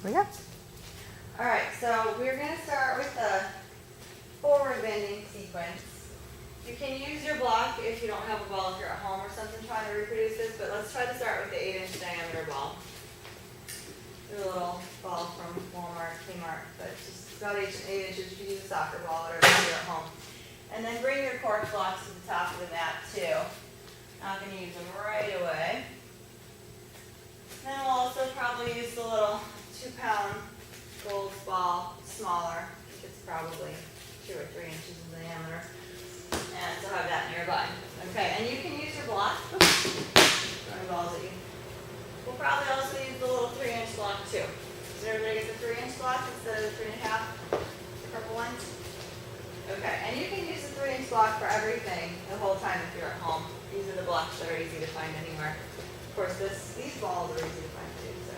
we go. All right, so we're going to start with the forward bending sequence. You can use your block if you don't have a ball, if you're at home or something trying to reproduce this, but let's try to start with the 8-inch diameter ball. It's a little ball from Walmart, Kmart, but it's just about 8 inches. You can use a soccer ball or whatever if you're at home. And then bring your cork blocks to the top of the mat too. Not going to use them right away. Then we'll also probably use the little 2-pound gold ball, smaller. I think it's probably 2 or 3 inches in diameter. And so have that nearby. Okay, and you can use your block. Throwing balls at you. We'll probably also use the little 3-inch block too. Does everybody get the 3-inch block instead of the 3.5? The purple ones? Okay, and you can use the 3-inch block for everything the whole time if you're at home. These are the blocks that are easy to find anywhere. Of course, these balls are easy to find too, so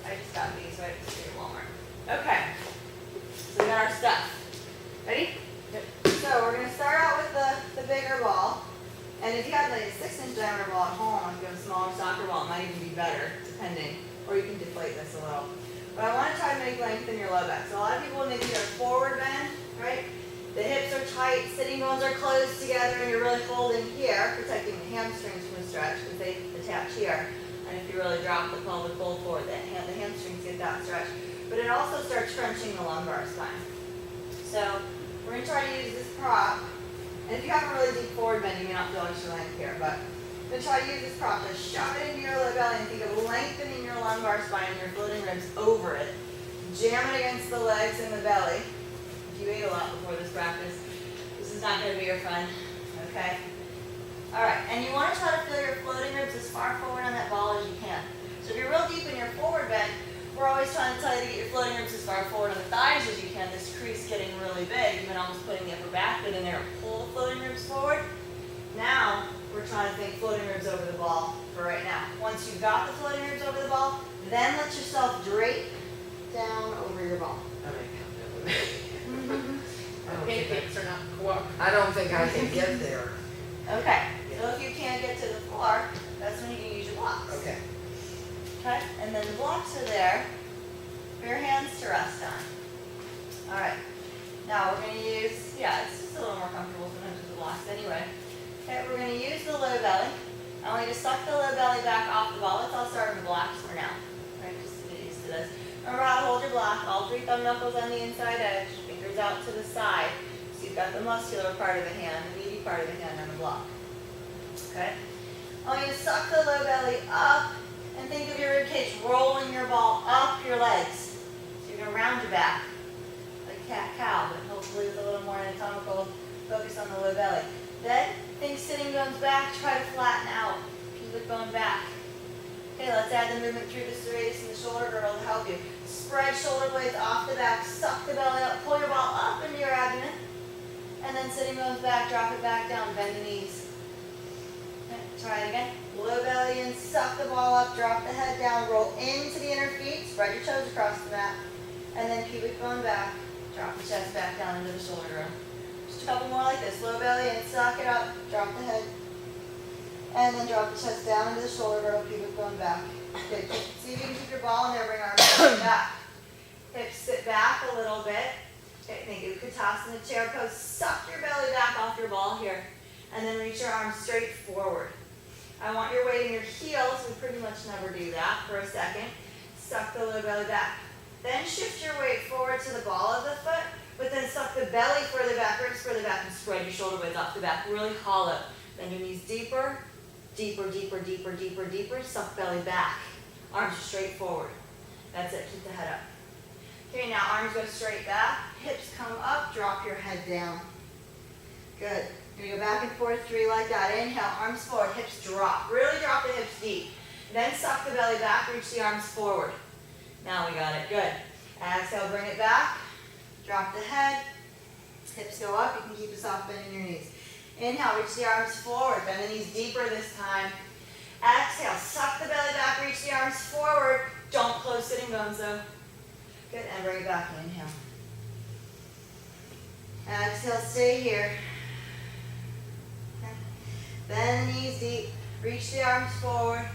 I just got these right at the Walmart. Okay, so we got our stuff. Ready? Yep. So we're going to start out with the bigger ball. And if you have like a 6-inch diameter ball at home, if you have a smaller soccer ball, it might even be better, depending. Or you can deflate this a little. But I want to try to make lengthen your low back. So a lot of people, when they do their forward bend, right? The hips are tight, sitting bones are closed together, and you're really holding here, protecting the hamstrings from the stretch because they attach here. And if you really drop the pelvic fold forward, the hamstrings get that stretch. But it also starts crunching the lumbar spine. So we're going to try to use this prop. And if you have a really deep forward bend, you may not feel like you're laying here, but I'm going to try to use this prop to shove it into your low belly and think of lengthening your lumbar spine and your floating ribs over it. Jam it against the legs and the belly. If you ate a lot before this practice, this is not going to be your friend, okay? All right, and you want to try to feel your floating ribs as far forward on that ball as you can. So if you're real deep in your forward bend, we're always trying to tell you to get your floating ribs as far forward on the thighs as you can. This crease getting really big, even almost putting the upper back bit in there and pull the floating ribs forward. Now, we're trying to think floating ribs over the ball for right now. Once you've got the floating ribs over the ball, then let yourself drape down over your ball. Pancakes are not cooperative. I don't think I can get there. Okay, so if you can't get to the floor, that's when you can use your blocks. Okay. Okay, and then the blocks are there for your hands to rest on. All right, now we're going to use, it's just a little more comfortable sometimes with the blocks anyway. Okay, we're going to use the low belly. I want you to suck the low belly back off the ball. Let's all start with the blocks for now. All right, just to get used to this. Remember how to hold your block, all 3 thumb knuckles on the inside edge, fingers out to the side. So you've got the muscular part of the hand, the meaty part of the hand on the block. Okay? I want you to suck the low belly up and think of your rib cage rolling your ball up your legs. So you're going to round your back like cat-cow, but hopefully with a little more anatomical focus on the low belly. Then think sitting bones back, try to flatten out, pubic bone back. Okay, let's add the movement through the serratus and the shoulder girdle to help you. Spread shoulder blades off the back, suck the belly up, pull your ball up into your abdomen, and then sitting bones back, drop it back down, bend the knees. Okay, try it again. Low belly in, suck the ball up, drop the head down, roll into the inner feet, spread your toes across the mat, and then pubic bone back, drop the chest back down into the shoulder girdle. Just a couple more like this. Low belly in, suck it up, drop the head, and then drop the chest down into the shoulder girdle, pubic bone back. Good. See if you can keep your ball in there, bring arms back. Hips sit back a little bit. Okay, think utkatasana chair pose. Suck your belly back off your ball here, and then reach your arms straight forward. I want your weight in your heels. We pretty much never do that for a second. Suck the low belly back. Then shift your weight forward to the ball of the foot, but then suck the belly further back, ribs further back, and spread your shoulder blades off the back. Really hollow. Bend your knees deeper, deeper, deeper, deeper, deeper, deeper. Suck belly back. Arms straight forward. That's it. Keep the head up. Okay, now arms go straight back. Hips come up. Drop your head down. Good. You're going to go back and forth 3 like that. Inhale, arms forward, hips drop. Really drop the hips deep. Then suck the belly back, reach the arms forward. Now we got it. Good. Exhale, bring it back. Drop the head. Hips go up. You can keep a soft bend in your knees. Inhale, reach the arms forward. Bend the knees deeper this time. Exhale, suck the belly back, reach the arms forward. Don't close sitting bones though. Good, and bring it back. Inhale. Exhale, stay here. Bend the knees deep, reach the arms forward.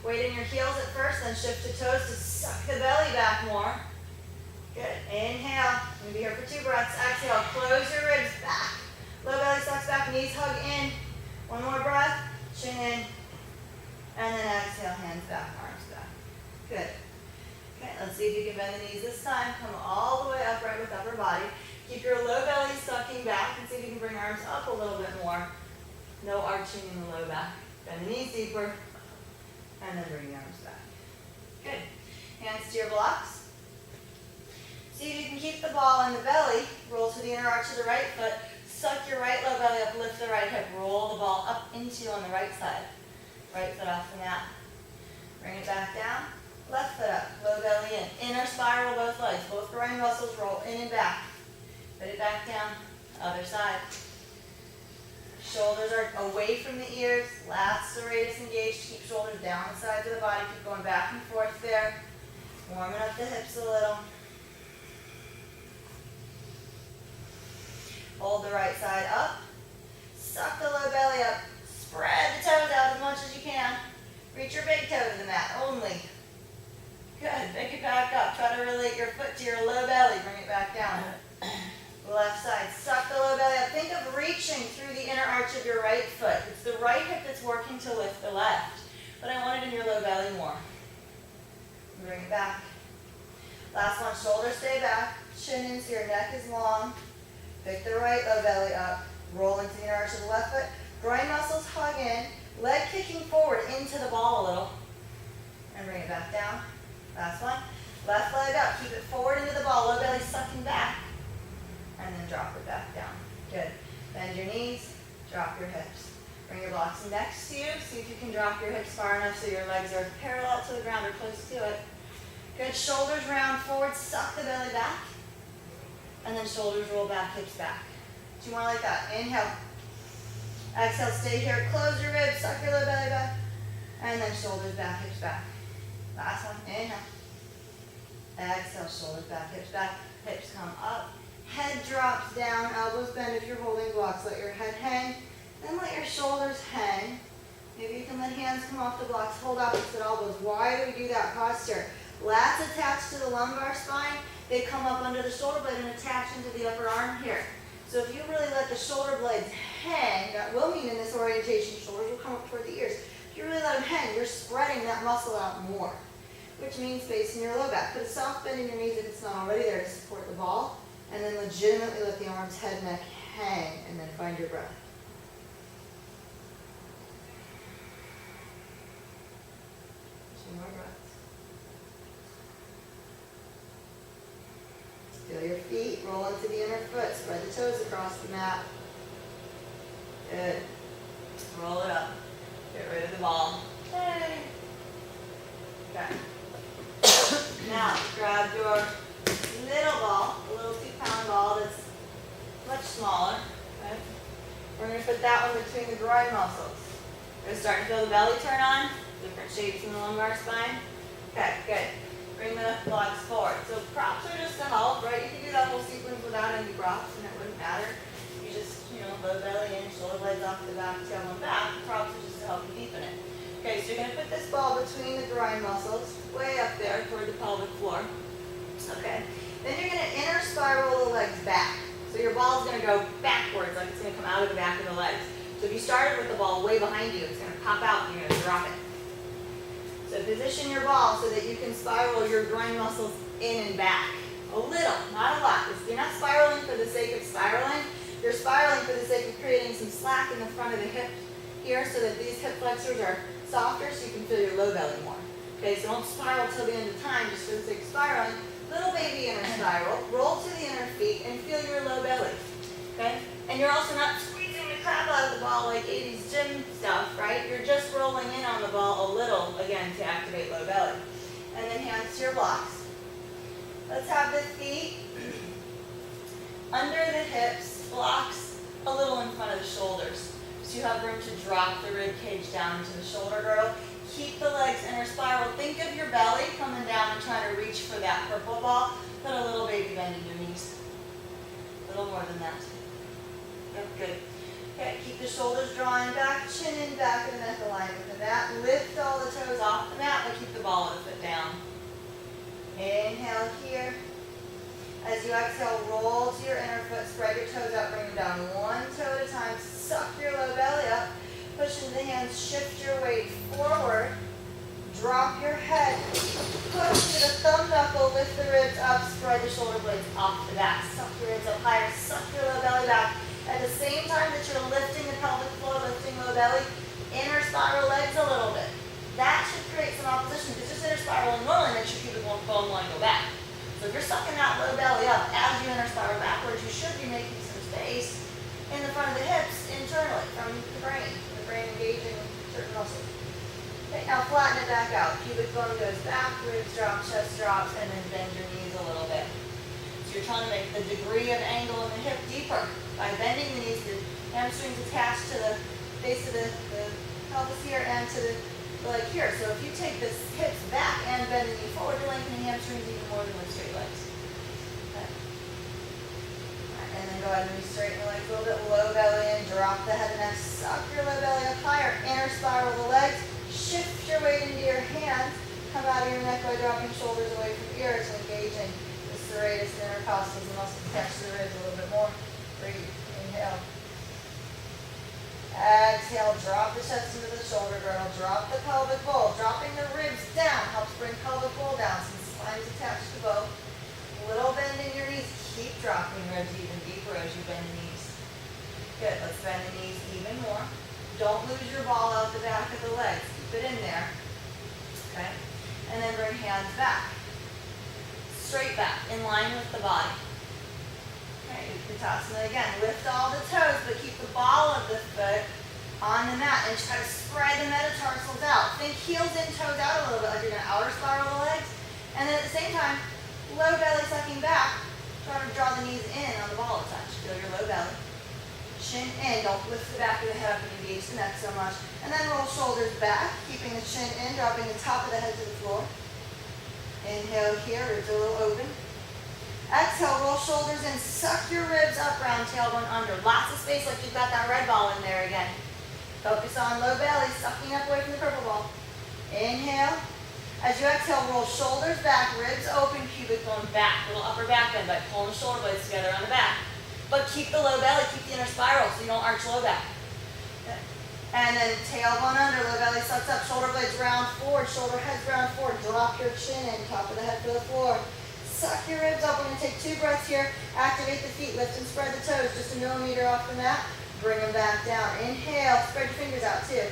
Weight in your heels at first, then shift to toes to suck the belly back more. Gonna be here for 2 breaths. Exhale, close your ribs back. Low belly sucks back, knees hug in. One more breath, chin in. And then exhale, hands back, arms back. Good. Okay, let's see if you can bend the knees this time. Come all the way upright with upper body. Keep your low belly sucking back and see if you can bring arms up a little bit more. No arching in the low back. Bend the knees deeper. And then bring the arms back. Good. Hands to your blocks. See if you can keep the ball in the belly. Roll to the inner arch of the right foot. Suck your right low belly up, lift the right hip. Roll the ball up into you on the right side. Right foot off the mat. Bring it back down. Left foot up, low belly in. Inner spiral both legs. Both groin muscles roll in and back. Put it back down. Other side. Shoulders are away from the ears. Lats serratus engaged. Keep shoulders down the sides of the body. Keep going back and forth there. Warming up the hips a little. Hold the right side up. Suck the low belly up. Spread the toes out as much as you can. Reach your big toe to the mat only. Good. Pick it back up. Try to relate your foot to your low belly. Bring it back down. Left side. Suck the low belly up. Think of reaching through the inner arch of your right foot. It's the right hip that's working to lift the left. But I want it in your low belly more. Bring it back. Last one. Shoulders stay back. Chin in so your neck is long. Pick the right low belly up. Roll into the inner arch of the left foot. Groin muscles hug in. Leg kicking forward into the ball a little. And bring it back down. Last one. Left leg up. Keep it forward into the ball. Low belly sucking back. And then drop it back down. Good. Bend your knees. Drop your hips. Bring your blocks next to you. See if you can drop your hips far enough so your legs are parallel to the ground or close to it. Good. Shoulders round forward. Suck the belly back. And then shoulders roll back, hips back. 2 more like that. Inhale. Exhale, stay here. Close your ribs, suck your low belly back. And then shoulders back, hips back. Last one. Inhale. Exhale, shoulders back, hips come up. Head drops down, elbows bend if you're holding blocks. Let your head hang, then let your shoulders hang. Maybe you can let hands come off the blocks. Hold opposite elbows. Why do we do that posture? Lats attached to the lumbar spine. They come up under the shoulder blade and attach into the upper arm here. So if you really let the shoulder blades hang, that will mean in this orientation, shoulders will come up toward the ears. If you really let them hang, you're spreading that muscle out more, which means facing your low back. Put a soft bend in your knees if it's not already there to support the ball, and then legitimately let the arms, head, neck hang, and then find your breath. Two more breaths. Feel your feet roll into the inner foot. Spread the toes across the mat. Good. Roll it up. Get rid of the ball. Hey. Okay. Now, grab your little ball, a little 2-pound ball that's much smaller. Okay. We're going to put that one between the groin muscles. We're going to start to feel the belly turn on. Different shapes in the lumbar spine. Okay, good. Bring the blocks forward. So props are just to help, right? You can do that whole sequence without any props and it wouldn't matter. You just, low belly in, shoulder blades off the back, tail on back. Props are just to help you deepen it. Okay, so you're going to put this ball between the groin muscles, way up there toward the pelvic floor. Okay. Then you're going to inner spiral the legs back. So your ball is going to go backwards, like it's going to come out of the back of the legs. So if you started with the ball way behind you, it's going to pop out and you're going to drop it. So position your ball so that you can spiral your groin muscles in and back. A little, not a lot. You're not spiraling for the sake of spiraling. You're spiraling for the sake of creating some slack in the front of the hip here so that these hip flexors are softer so you can feel your low belly more. Okay, so don't spiral till the end of time just for the sake of spiraling. Little baby inner spiral. Roll to the inner feet and feel your low belly. Okay? And you're also not squeezing the crap out of the ball like 80s gym stuff, right? You're just rolling in on the ball a little, again, to activate low belly. And then hands to your blocks. Let's have the feet under the hips, blocks a little in front of the shoulders. So you have room to drop the rib cage down into the shoulder girdle. Keep the legs inner spiral. Think of your belly coming down and trying to reach for that purple ball. Put a little baby bend in your knees. A little more than that. Yep, good. Okay, keep the shoulders drawing back, chin in, back of the neck aligned with the mat. Lift all the toes off the mat, but keep the ball at a foot down. Inhale here. As you exhale, roll to your inner foot, spread your toes out, bring them down one toe at a time, suck your low belly up, push into the hands, shift your weight forward, drop your head, push to the thumb knuckle, lift the ribs up, spread the shoulder blades off the back, suck your ribs up higher, suck your low belly back. At the same time that you're lifting the pelvic floor, lifting low belly, inner spiral legs a little bit. That should create some opposition because just inner spiral normally makes your pubic bone line go back. So if you're sucking that low belly up as you inner spiral backwards, you should be making some space in the front of the hips internally from the brain engaging certain muscles. Okay, now flatten it back out. Pubic bone goes back, ribs drop, chest drops, and then bend your knees a little bit. So you're trying to make the degree of angle in the hip deeper. By bending the knees, the hamstrings attached to the base of the pelvis here and to the leg here. So if you take the hips back and bend the knee forward, you're lengthening hamstrings even more than with straight legs. Okay. Right, and then go ahead and re-straighten your legs a little bit. Low belly in, drop the head and neck, suck your low belly up higher. Inner spiral the legs, shift your weight into your hands. Come out of your neck by dropping shoulders away from ears and engaging the serratus and intercostals and muscles attached to the ribs a little bit more. Breathe. Inhale. Exhale. Drop the chest into the shoulder girdle. Drop the pelvic bowl. Dropping the ribs down helps bring pelvic bowl down since the spine is attached to both. Little bend in your knees. Keep dropping ribs even deeper as you bend the knees. Good. Let's bend the knees even more. Don't lose your ball out the back of the legs. Keep it in there. Okay. And then bring hands back. Straight back, in line with the body. Okay, utkatasana again. Lift all the toes, but keep the ball of the foot on the mat and try to spread the metatarsals out. Think heels in, toes out a little bit, like you're going to outer spiral the legs. And then at the same time, low belly sucking back. Try to draw the knees in on the ball of touch. Feel your low belly. Chin in. Don't lift the back of the head up and engage the neck so much. And then roll shoulders back, keeping the chin in, dropping the top of the head to the floor. Inhale here, ribs a little open. Exhale, roll shoulders in, suck your ribs up, round tailbone under. Lots of space like you've got that red ball in there again. Focus on low belly, sucking up away from the purple ball. Inhale. As you exhale, roll shoulders back, ribs open, pubic bone back. Little upper back bend by pulling the shoulder blades together on the back. But keep the low belly, keep the inner spiral so you don't arch low back. Okay. And then tailbone under, low belly sucks up, shoulder blades round forward, shoulder heads round forward. Drop your chin in, top of the head to the floor. Suck your ribs up. We're going to take 2 breaths here. Activate the feet. Lift and spread the toes just a millimeter off the mat. Bring them back down. Inhale. Spread your fingers out too.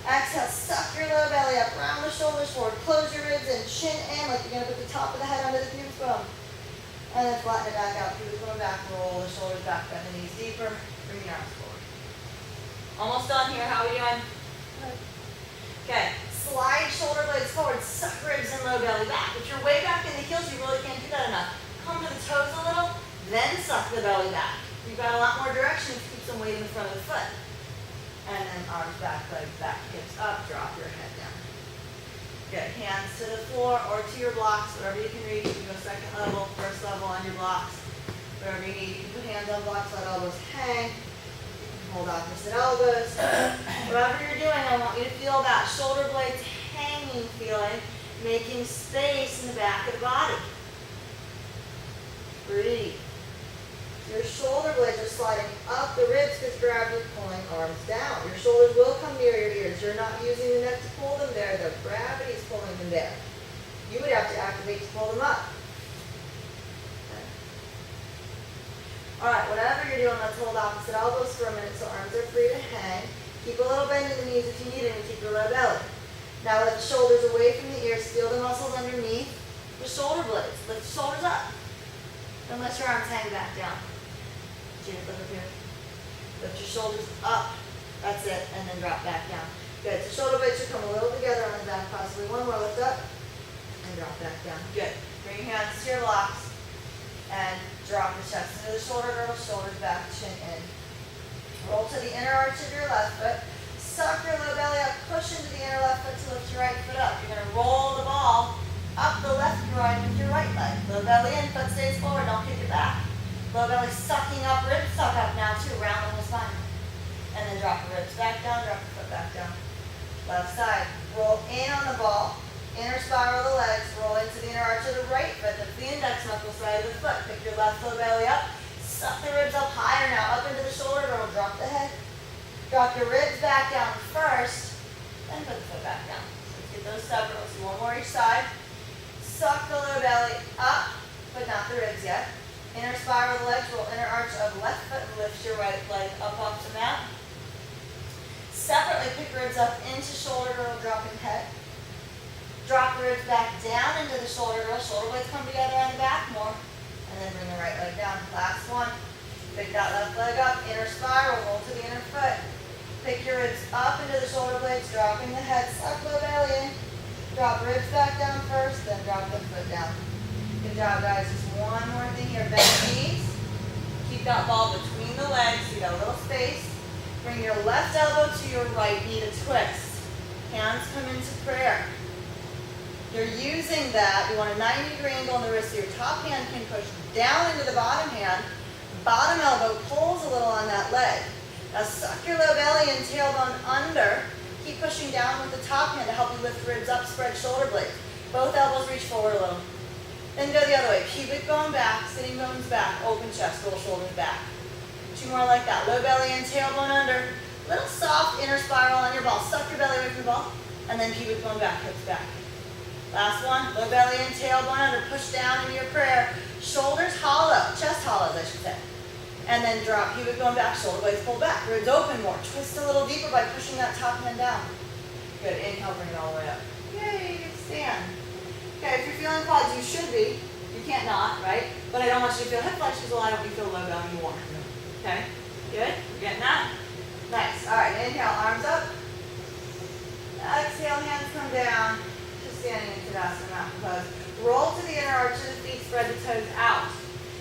Exhale. Suck your low belly up. Round the shoulders forward. Close your ribs in. Chin in like you're going to put the top of the head under the pubic bone. And then flatten it back out. Pubic bone back. Roll the shoulders back. Bend the knees deeper. Bring your arms forward. Almost done here. How are we doing? Okay. Slide shoulder blades forward, suck ribs and low belly back. If you're way back in the heels, you really can't do that enough. Come to the toes a little, then suck the belly back. You've got a lot more direction to keep some weight in the front of the foot. And then arms back, legs back, hips up, drop your head down. Good. Hands to the floor or to your blocks, whatever you can reach. You can go second level, first level on your blocks. Whatever you need. You can put hands on blocks, let elbows hang. Hold opposite elbows. Whatever you're doing, I want you to feel that shoulder blades hanging feeling, making space in the back of the body. Breathe. Your shoulder blades are sliding up the ribs because gravity is pulling arms down. Your shoulders will come near your ears. You're not using the neck to pull them there. The gravity is pulling them there. You would have to activate to pull them up. All right, whatever you're doing, let's hold opposite elbows for a minute so arms are free to hang. Keep a little bend in the knees if you need it and keep your low belly. Now let the shoulders away from the ears, feel the muscles underneath the shoulder blades. Lift the shoulders up. Then let your arms hang back down. Chin, look up here. Lift your shoulders up. That's it, and then drop back down. Good, so shoulder blades should come a little together on the back, possibly one more, lift up, and drop back down. Good, bring your hands to your blocks. And drop the chest into the shoulder girdle, shoulders back, chin in. Roll to the inner arch of your left foot. Suck your low belly up, push into the inner left foot to lift your right foot up. You're going to roll the ball up the left groin with your right leg. Low belly in, foot stays forward, don't kick it back. Low belly sucking up, ribs suck up now too, round the whole spine. And then drop the ribs back down, drop the foot back down. Left side, roll in on the ball. Inner spiral the legs, roll into the inner arch of the right foot, that's the index knuckle side of the foot. Pick your left low belly up. Suck the ribs up higher now, up into the shoulder girdle, drop the head. Drop your ribs back down first, then put the foot back down. Let's get those separate. Let's do one more each side. Suck the low belly up, but not the ribs yet. Inner spiral the legs, roll inner arch of left foot and lift your right leg up off the mat. Separately pick ribs up into shoulder girdle, dropping head. Drop the ribs back down into the shoulder girdle. Shoulder blades come together on the back more. And then bring the right leg down. Last one. Pick that left leg up, inner spiral, roll to the inner foot. Pick your ribs up into the shoulder blades, dropping the head, suck low belly in. Drop ribs back down first, then drop the foot down. Good job, guys. Just one more thing here. Bend the knees. Keep that ball between the legs. See that little space. Bring your left elbow to your right knee to twist. Hands come into prayer. You're using that. You want a 90-degree angle on the wrist so your top hand can push down into the bottom hand. Bottom elbow pulls a little on that leg. Now suck your low belly and tailbone under. Keep pushing down with the top hand to help you lift ribs up, spread shoulder blades. Both elbows reach forward a little. Then go the other way. Pubic bone back, sitting bones back, open chest, roll shoulders back. 2 more like that. Low belly and tailbone under. Little soft inner spiral on your ball. Suck your belly away from the ball. And then pubic bone back, hips back. Last one. Low belly and tailbone under. Push down into your prayer. Shoulders hollow. Chest hollows, I should say. And then drop, pubic bone back, shoulder blades pull back. Ribs open more. Twist a little deeper by pushing that top hand down. Good. Inhale, bring it all the way up. Yay, you get to stand. Okay, if you're feeling quads, you should be. You can't not, right? But I don't want you to feel hip flex because I don't want you to feel low belly more. Okay? Good? You're getting that? Nice. All right, inhale, arms up. Exhale, hands come down. Just standing in uttanasana, mountain pose. Roll to the inner arch of the feet, spread the toes out.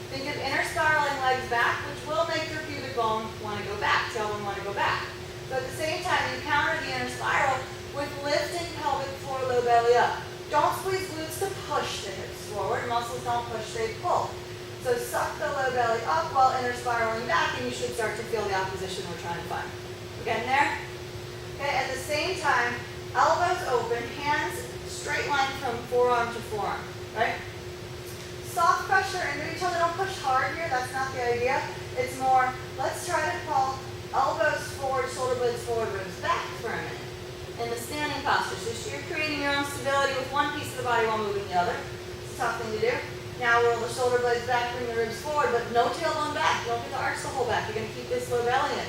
Think of inner spiraling legs back, which will make your pubic bone want to go back, tailbone want to go back. So at the same time, you counter the inner spiral with lifting pelvic floor, low belly up. Don't squeeze glutes to push the hips forward. Muscles don't push, they pull. So suck the low belly up while inner spiraling back, and you should start to feel the opposition we're trying to find. We're getting there? Okay, at the same time, elbows open, hands straight line from forearm to forearm, right? Soft pressure into each other. Don't push hard here. That's not the idea. It's more, let's try to pull elbows forward, shoulder blades forward, ribs back for a minute. In the standing posture. So you're creating your own stability with one piece of the body while moving the other. It's a tough thing to do. Now roll the shoulder blades back, bring the ribs forward, but no tailbone back. Don't get the arch the whole back. You're going to keep this low belly in.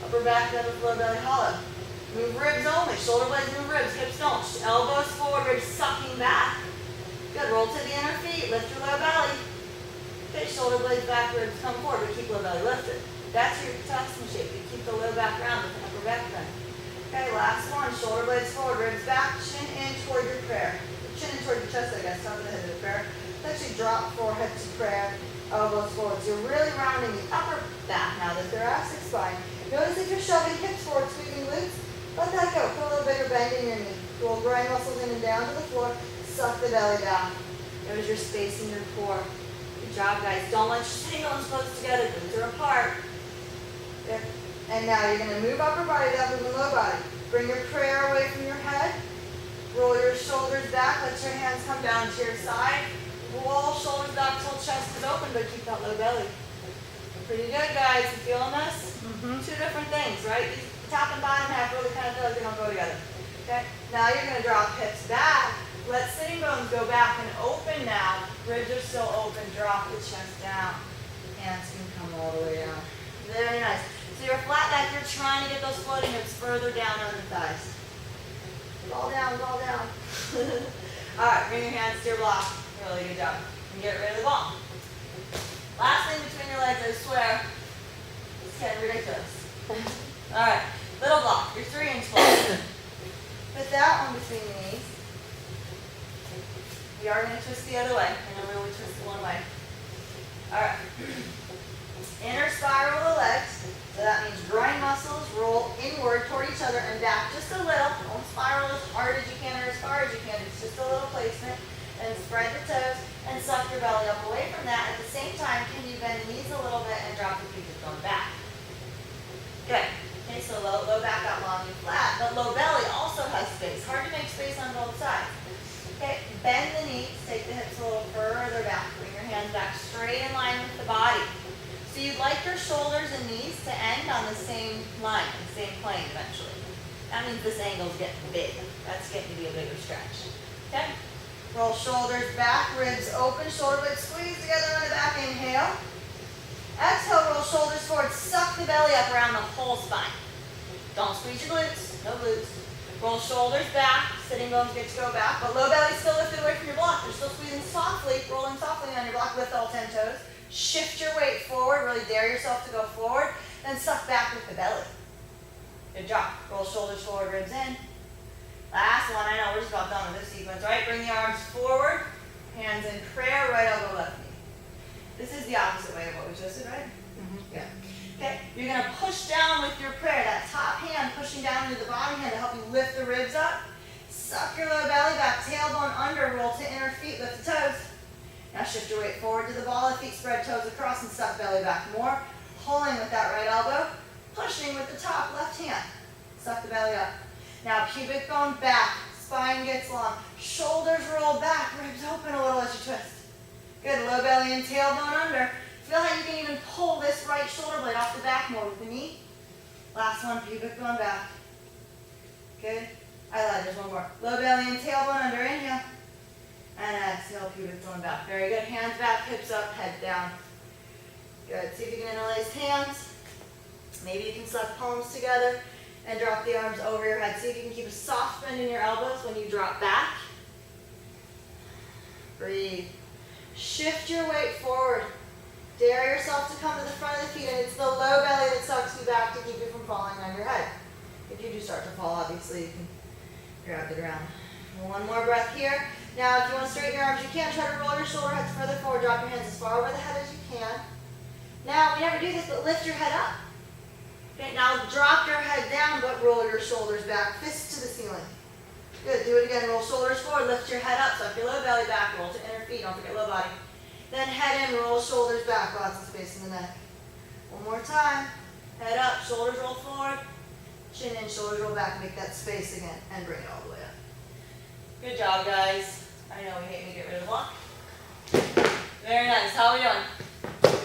Upper back, then with low belly hollow. Move ribs only. Shoulder blades move ribs. Hips don't. Elbows forward, ribs sucking back. Good. Roll to the inner feet. Lift your low belly. Okay, shoulder blades back, ribs come forward, but keep low belly lifted. That's your uttanasana shape. You keep the low back round with the upper back bend. Okay, last one. Shoulder blades forward, ribs back, chin in toward your prayer. Chin in toward your chest, I guess, top of the head to the prayer. Actually drop forehead to prayer, elbows forward. So you're really rounding the upper back now, the thoracic spine. Notice if you're shoving hips forward, squeezing glutes, let that go. Put a little bigger bend in your knee. Roll groin muscles in and down to the floor. Suck the belly down. There's your space in your core. Good job, guys. Don't let your sitting bones close together. Glutes are apart. Good. And now you're going to move upper body down, moving low body. Bring your prayer away from your head. Roll your shoulders back. Let your hands come down to your side. Roll shoulders back till chest is open, but keep that low belly. Pretty good, guys. You feeling this? Two different things, right? The top and bottom half really kind of feel like they don't go together. Okay? Now you're going to drop hips back. Let sitting bones go back and open now. Ribs are still open. Drop the chest down. Hands can come all the way down. Very nice. So you're flat back. You're trying to get those floating hips further down on the thighs. Roll down, roll down. All right, bring your hands to your block. Really good job. And get rid of the ball. Last thing between your legs, I swear, it's getting ridiculous. All right, little block. Your 3-inch block. Put that one between the knees. We are going to twist the other way. I know we only twist one way. All right. Inner spiral the legs. So that means groin muscles roll inward toward each other and back just a little. Don't spiral as hard as you can or as far as you can. It's just a little placement. And spread the toes and suck your belly up away from that. At the same time, can you bend the knees a little bit and drop the pubic bone back? Good. Okay, so low back out long and flat, but low belly also has space. Hard to make space on both sides. Okay, bend the knees, take the hips a little further back. Bring your hands back straight in line to end on the same line, the same plane eventually. That means this angle's getting big. That's getting to be a bigger stretch. Okay? Roll shoulders back, ribs open, shoulder blades squeeze together on the back. Inhale. Exhale, roll shoulders forward. Suck the belly up around the whole spine. Don't squeeze your glutes. No glutes. Roll shoulders back. Sitting bones get to go back, but low belly still lifted away from your block. You're still squeezing softly, rolling softly on your block. Lift all 10 toes. Shift your weight forward. Really dare yourself to go forward. Then suck back with the belly. Good job. Roll shoulders forward, ribs in. Last one. I know we're just about done with this sequence, right? Bring the arms forward. Hands in prayer. Right elbow, left knee. This is the opposite way of what we just did, right? Mm-hmm. Yeah. Okay. You're going to push down with your prayer. That top hand pushing down into the bottom hand to help you lift the ribs up. Suck your low belly back. Tailbone under. Roll to inner feet. Lift the toes. Now shift your weight forward to the ball of feet. Spread toes across and suck belly back more. Pulling with that right elbow. Pushing with the top left hand. Suck the belly up. Now pubic bone back. Spine gets long. Shoulders roll back. Ribs open a little as you twist. Good. Low belly and tailbone under. Feel how you can even pull this right shoulder blade off the back more with the knee. Last one. Pubic bone back. Good. I lied. There's one more. Low belly and tailbone under. Inhale. And exhale, pubic bone back. Very good. Hands back, hips up, head down. Good. See if you can interlace hands. Maybe you can suck palms together and drop the arms over your head. See if you can keep a soft bend in your elbows when you drop back. Breathe. Shift your weight forward. Dare yourself to come to the front of the feet, and it's the low belly that sucks you back to keep you from falling on your head. If you do start to fall, obviously you can grab the ground. One more breath here. Now, if you want to straighten your arms, you can. Try to roll your shoulder heads further forward. Drop your hands as far over the head as you can. Now, we never do this, but lift your head up. Okay, now drop your head down, but roll your shoulders back. Fists to the ceiling. Good. Do it again. Roll shoulders forward. Lift your head up. Suck your low belly back. Roll to inner feet. Don't forget low body. Then head in. Roll shoulders back. Lots of space in the neck. One more time. Head up. Shoulders roll forward. Chin in. Shoulders roll back. Make that space again. And bring it all the way up. Good job, guys. I know we hate me get rid of the block. Very nice. How are we doing?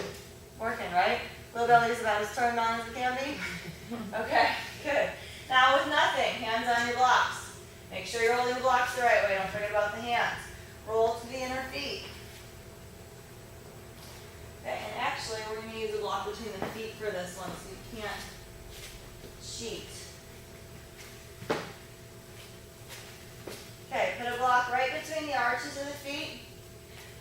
Working, right? Low belly is about as turned on as it can be. Okay, good. Now with nothing, hands on your blocks. Make sure you're holding the blocks the right way. Don't forget about the hands. Roll to the inner feet. Okay, and actually we're going to use a block between the feet for this one, so you can't cheat. Okay, put a block right between the arches of the feet.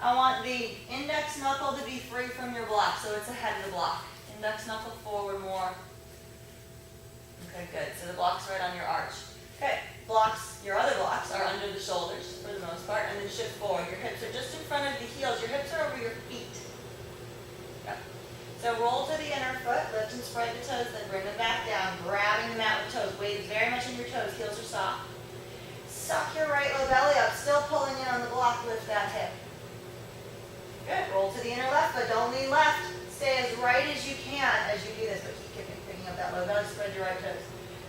I want the index knuckle to be free from your block, so it's ahead of the block. Index knuckle forward more. Okay, good. So the block's right on your arch. Okay, blocks, your other blocks are under the shoulders for the most part, and then shift forward. Your hips are just in front of the heels. Your hips are over your feet. Yep. So roll to the inner foot, lift and spread the toes, then bring them back down, grabbing the mat with toes. Weight is very much in your toes. Heels are soft. Suck your right low belly up, still pulling in on the block, lift that hip. Good, roll to the inner left, but don't lean left. Stay as right as you can as you do this, but keep picking up that low belly, spread your right toes.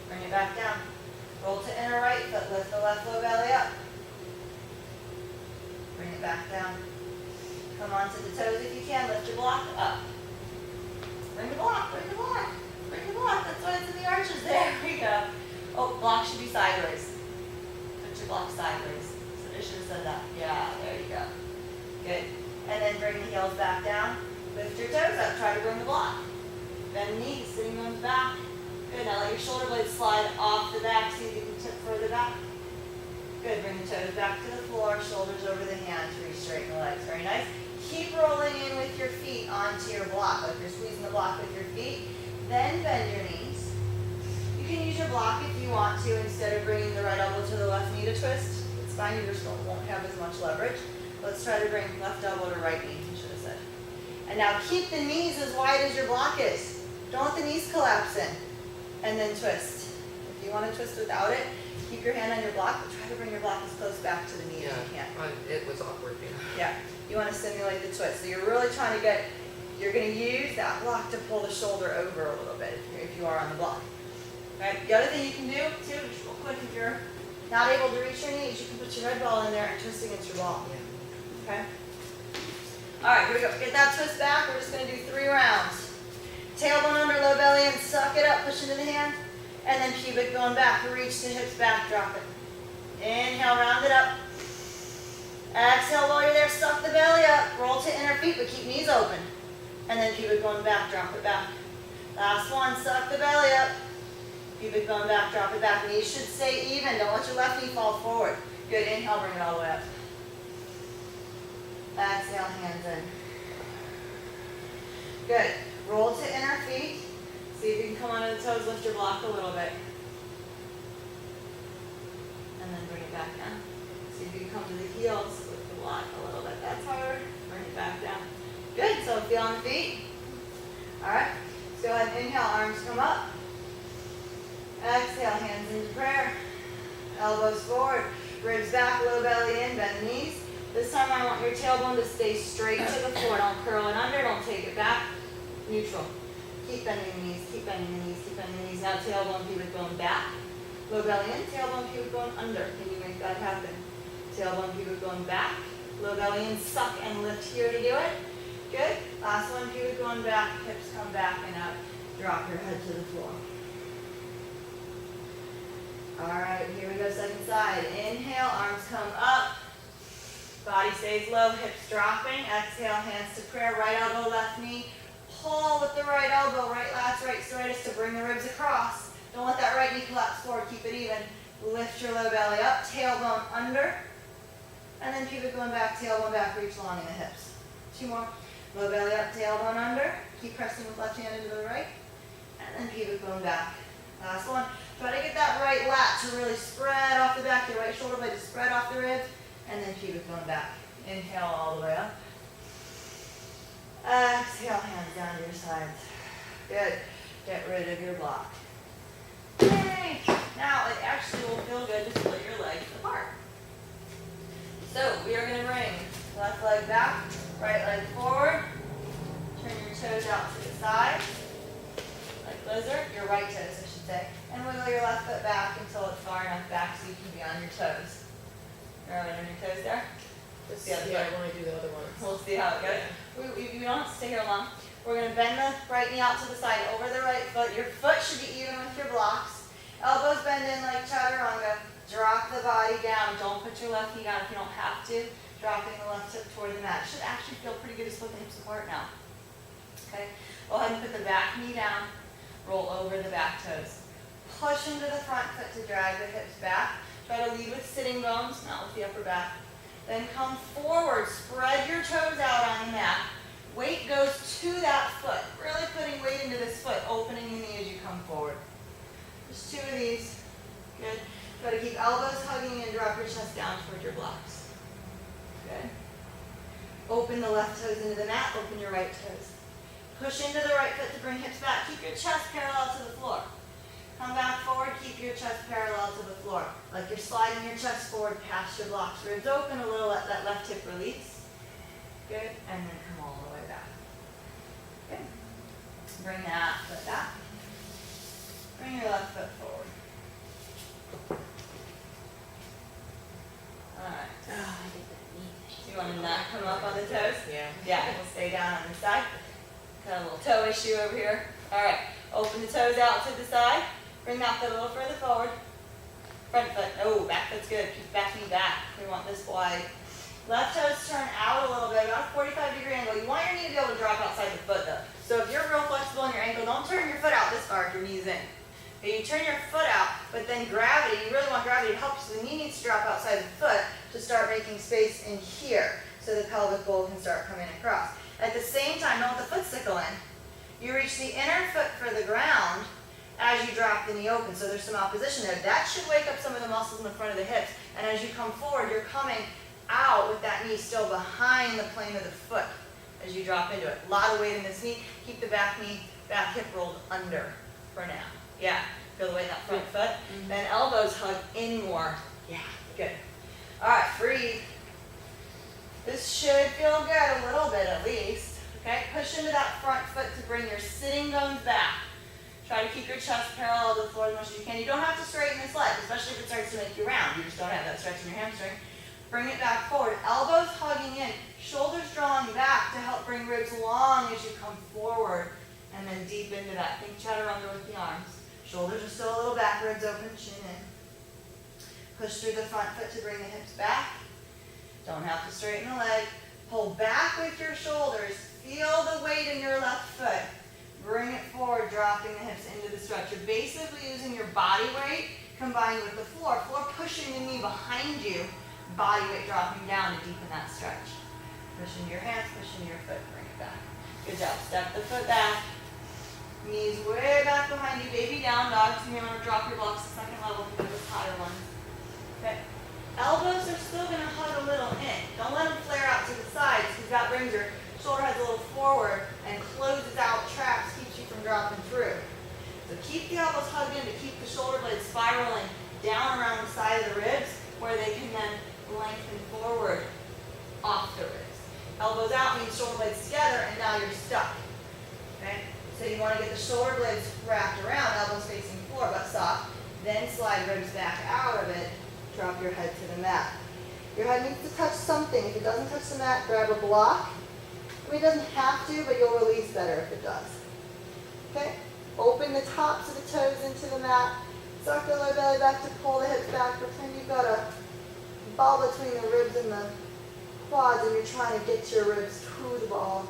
Bring it back down. Roll to inner right foot, lift the left low belly up. Bring it back down. Come onto the toes if you can, lift your block up. Bring the block, bring the block, bring the block. That's why it's in the arches. There we go. Oh, block should be sideways. Put your block sideways. So I should have said that. Yeah, there you go. Good. And then bring the heels back down. Lift your toes up. Try to bring the block. Bend the knees, sitting bones back. Good. Now let your shoulder blades slide off the back. See if you can tip further back. Good. Bring the toes back to the floor. Shoulders over the hands. Re-straighten the legs. Very nice. Keep rolling in with your feet onto your block. Like you're squeezing the block with your feet. Then bend your knees. You can use your block if you want to instead of bringing the right elbow to the left knee to twist. It's fine. You just won't have as much leverage. Let's try to bring left elbow to right knee, I should have said. And now keep the knees as wide as your block is. Don't let the knees collapse in. And then twist. If you want to twist without it, keep your hand on your block, but try to bring your block as close back to the knee as you can. It was awkward, Yeah. You want to simulate the twist. So you're really trying to get, you're going to use that block to pull the shoulder over a little bit if you are on the block. Right? The other thing you can do, too, just real quick, if you're not able to reach your knees, you can put your red ball in there and twist against your ball. Yeah. Okay? All right, here we go. Get that twist back. We're just going to do 3 rounds. Tailbone under, low belly in, suck it up, push into the hand. And then pubic going back, reach the hips back, drop it. Inhale, round it up. Exhale, while you're there, suck the belly up. Roll to inner feet, but keep knees open. And then pubic going back, drop it back. Last one, suck the belly up. Pubic going back, drop it back. Knees should stay even. Don't let your left knee fall forward. Good, inhale, bring it all the way up. Exhale, hands in. Good. Roll to inner feet. See if you can come onto the toes, lift your block a little bit. And then bring it back down. See if you can come to the heels, lift the block a little bit. That's hard. Bring it back down. Good, so feel on the feet. All right, let's go ahead and inhale, arms come up. Exhale, hands into prayer. Elbows forward, ribs back, low belly in, bend the knees. This time I want your tailbone to stay straight to the floor. Don't curl it under, don't take it back. Neutral. Keep bending the knees, keep bending the knees, keep bending the knees. Now tailbone, pubic going back. Low belly in, tailbone, pubic going under. Can you make that happen? Tailbone, pubic going back. Low belly in, suck and lift here to do it. Good. Last one, pubic going back, hips come back and up. Drop your head to the floor. All right, here we go, second side. Inhale, arms come up. Body stays low, hips dropping. Exhale, hands to prayer. Right elbow, left knee. Pull with the right elbow, right lats, right serratus to bring the ribs across. Don't let that right knee collapse forward. Keep it even. Lift your low belly up, tailbone under. And then pubic going back, tailbone back, reach long in the hips. Two more. Low belly up, tailbone under. Keep pressing with left hand into the right. And then pubic going back. Last one. Try to get that right lat to really spread off the back. Your right shoulder blade to spread off the ribs. And then pubic going back. Inhale all the way up. Exhale, hands down to your sides. Good. Get rid of your block. Yay! Now it actually will feel good to split your legs apart. So we are going to bring left leg back, right leg forward. Turn your toes out to the side, like lizard. Your right toes, I should say. And wiggle your left foot back until it's far enough back so you can be on your toes. You're on your toes there? Let's see how the I want to do the other ones. We'll see how it goes. We don't have to stay here long. We're going to bend the right knee out to the side over the right foot. Your foot should be even with your blocks. Elbows bend in like chaturanga. Drop the body down. Don't put your left knee down if you don't have to. Dropping the left hip toward the mat. It should actually feel pretty good to split the hips apart now. Okay? Go ahead and put the back knee down. Roll over the back toes. Push into the front foot to drag the hips back. Try to lead with sitting bones, not with the upper back. Then come forward. Spread your toes out on the mat. Weight goes to that foot. Really putting weight into this foot, opening the knee as you come forward. Just two of these. Good. Try to keep elbows hugging and drop your chest down toward your blocks. Good. Open the left toes into the mat. Open your right toes. Push into the right foot to bring hips back. Keep your chest parallel to the floor. Come back forward. Keep your chest parallel to the floor. Like you're sliding your chest forward past your blocks. Ribs open a little. Let that left hip release. Good. And then come all the way back. Good. Bring that foot back. Bring your left foot forward. Alright. Oh, I did that knee. Do you want to not come up on the toes? Yeah. Yeah, we'll stay down on the side. Got a little toe issue over here. Alright, open the toes out to the side. Bring that foot a little further forward. Front foot, oh, back foot's good. Keep back knee back. We want this wide. Left toes turn out a little bit, about a 45-degree angle. You want your knee to be able to drop outside the foot though. So if you're real flexible in your ankle, don't turn your foot out this far if your knee's in. Okay, you turn your foot out, but then gravity, you really want gravity to help you, so the knee needs to drop outside the foot to start making space in here so the pelvic bowl can start coming across. At the same time, don't let the foot sickle in. You reach the inner foot for the ground as you drop the knee open, so there's some opposition there. That should wake up some of the muscles in the front of the hips, and as you come forward, you're coming out with that knee still behind the plane of the foot as you drop into it. A lot of weight in this knee. Keep the back knee, back hip rolled under for now. Yeah, feel the weight in that front foot. Mm-hmm. Then elbows hug in more. Yeah, good. All right, breathe. This should feel good a little bit at least. Okay, push into that front foot to bring your sitting bones back. Try to keep your chest parallel to the floor as much as you can. You don't have to straighten this leg, especially if it starts to make you round. You just don't have that stretch in your hamstring. Bring it back forward. Elbows hugging in. Shoulders drawing back to help bring ribs long as you come forward And then deep into that. Think chaturanga with the arms. Shoulders are still a little back, ribs open, chin in. Push through the front foot to bring the hips back. Don't have to straighten the leg. Pull back with your shoulders. Feel the weight in your left foot. Bring it forward, dropping the hips into the stretch. You're basically using your body weight combined with the floor. Floor pushing the knee behind you. Body weight dropping down to deepen that stretch. Push into your hands, push into your foot, bring it back. Good job. Step the foot back. Knees way back behind you. Baby down dog. So you may want to drop your blocks to second level for those higher ones. Okay. Elbows are still going to hug a little in. Don't let them flare out to the sides because that brings your shoulder heads a little forward and closes out traps, keeps you from dropping through. So keep the elbows hugged in to keep the shoulder blades spiraling down around the side of the ribs where they can then lengthen forward off the ribs. Elbows out means shoulder blades together and now you're stuck. Okay? So you want to get the shoulder blades wrapped around, elbows facing floor, butt soft, then slide ribs back out of it. Drop your head to the mat. Your head needs to touch something. If it doesn't touch the mat, grab a block. I mean, it doesn't have to, but you'll release better if it does. Okay? Open the tops of the toes into the mat. Suck the lower belly back to pull the hips back. Pretend you've got a ball between the ribs and the quads and you're trying to get your ribs to the ball.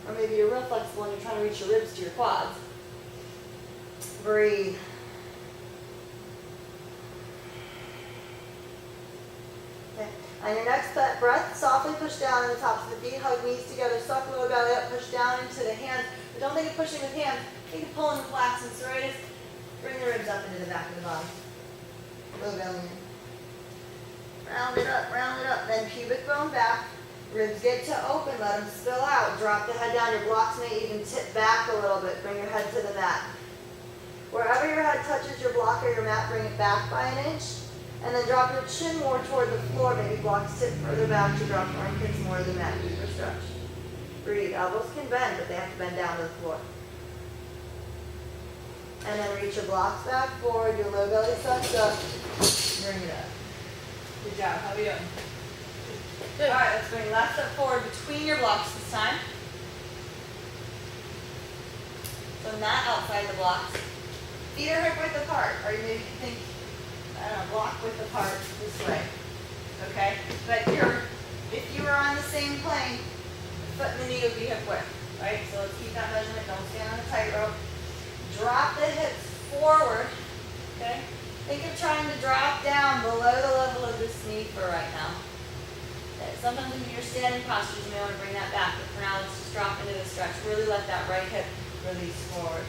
Or maybe you're real flexible and you're trying to reach your ribs to your quads. Breathe. Okay. On your next breath, softly push down on the tops of the feet, hug knees together, suck the lower belly up, push down into the hands. But don't think of pushing with hands. Think of pulling the lats and serratus. Bring the ribs up into the back of the body. Lower belly in. Round it up. Then pubic bone back. Ribs get to open, let them spill out. Drop the head down. Your blocks may even tip back a little bit. Bring your head to the mat. Wherever your head touches your block or your mat, bring it back by an inch. And then drop your chin more toward the floor. Maybe blocks tip further back to drop armpits more to the mat. Deeper stretch. Breathe. Elbows can bend, but they have to bend down to the floor. And then reach your blocks back forward. Your low belly sucks up. Bring it up. Good job. How are we doing? Good. All right, let's bring left foot forward between your blocks this time. So not outside the blocks. Feet are hip width apart, or you maybe think, I don't know, block width apart this way. Okay? But if you were on the same plane, the foot and the knee would be hip width. Right? So let's keep that measurement. Don't stand on a tightrope. Drop the hips forward. Okay? Think of trying to drop down below the level of this knee for right now. Okay. Sometimes when you're standing postures, you may want to bring that back. But for now, let's just drop into the stretch. Really let that right hip release forward.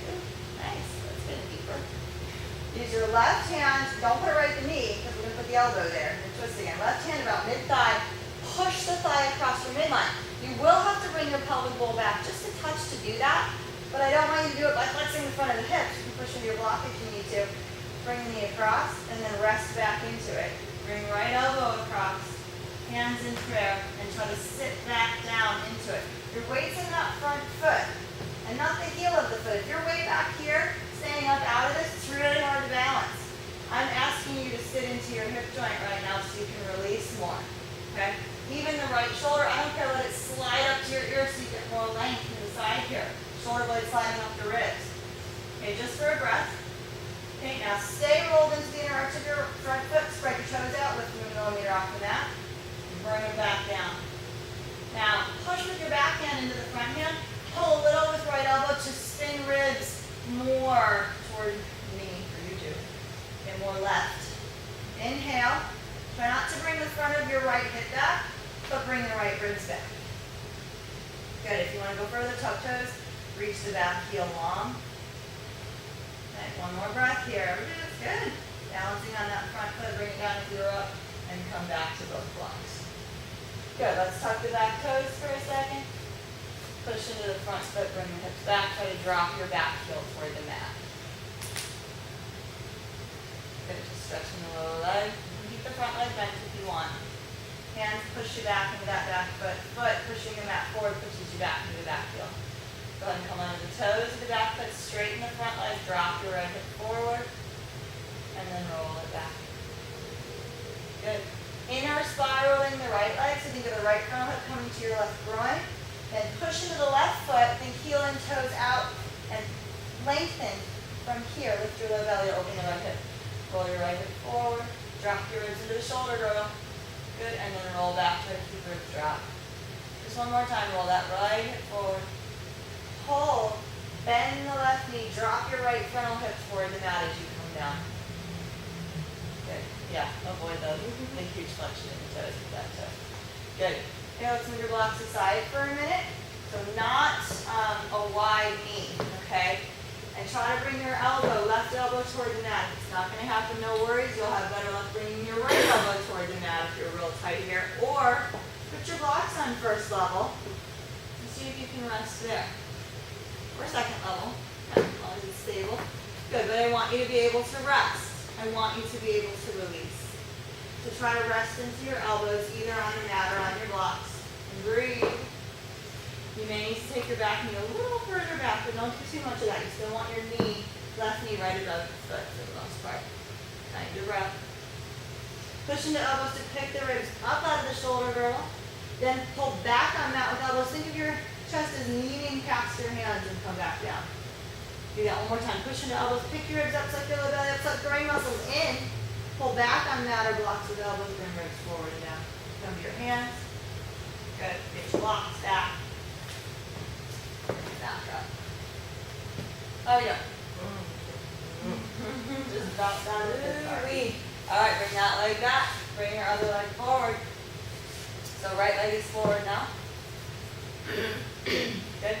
Good. Nice. Let's get deeper. Use your left hand. Don't put it right at the knee because we're going to put the elbow there. And twist again. Left hand about mid-thigh. Push the thigh across your midline. You will have to bring your pelvic bowl back just a touch to do that. But I don't want you to do it by flexing the front of the hips. You can push into your block if you need to. Bring the knee across and then rest back into it. Bring right elbow across, hands in prayer, and try to sit back down into it. Your weight's in that front foot and not the heel of the foot. If you're way back here, staying up out of this, it's really hard to balance. I'm asking you to sit into your hip joint right now so you can release more. Okay? Even the right shoulder, I don't care, let it slide up to your ear so you get more length to the side here. Shoulder blade sliding up the ribs. Okay, just for a breath. Okay, now stay rolled into the inner arch of your front foot. Spread your toes out, lift them a millimeter off the mat. Bring them back down. Now, push with your back hand into the front hand. Pull a little with right elbow to spin ribs more toward me, for you two. Okay, more left. Inhale. Try not to bring the front of your right hip back, but bring the right ribs back. Good. If you want to go further, tuck toes. Reach the back heel long. Okay, one more breath here. Everybody's good. Balancing on that front foot, bring it down as you're up, and come back to both blocks. Good. Let's tuck the back toes for a second. Push into the front foot, bring your hips back. Try to drop your back heel toward the mat. Good. Just stretching the lower leg. You can keep the front leg bent if you want. Hands push you back into that back foot. Foot pushing the mat forward pushes you back into the back heel. Go ahead and come onto the toes of the back foot, straighten the front leg, drop your right hip forward, and then roll it back. Good. Inner spiraling the right leg, so think of the right front hip coming to your left groin. Then push into the left foot, then heel and toes out and lengthen from here. Lift your low belly, open your right hip. Roll your right hip forward, drop your ribs into the shoulder girdle. Good, and then roll back to keep ribs drop. Just one more time, roll that right hip forward. Hold, bend the left knee, drop your right frontal hip toward the mat as you come down. Good, yeah, avoid the huge flexion in the toes with that toe. Good. Okay, let's move your blocks aside for a minute. So not a wide knee, okay? And try to bring your left elbow toward the mat. If it's not going to happen, no worries. You'll have better luck bringing your right elbow toward the mat if you're real tight here. Or put your blocks on first level and see if you can rest there. Or second level, as long as it's stable. Good, but I want you to be able to rest. I want you to be able to release. So try to rest into your elbows either on the mat or on your blocks. And breathe. You may need to take your back knee a little further back, but don't do too much of that. You still want your left knee right above your foot for the most part. Find your breath. Push into elbows to pick the ribs up out of the shoulder girdle. Then pull back on mat with elbows. Think of your chest as leaning past your hands and come back down. Do that one more time. Push into elbows, pick your ribs up, suck your low belly up, suck the brain muscles in. Pull back on mat or blocks with elbows, bring ribs forward and down. Come to your hands. Good. Get your blocks back. Back up. Oh yeah. Just drop down to the feet. All right, bring that leg back. Bring your other leg forward. So right leg is forward now. Good.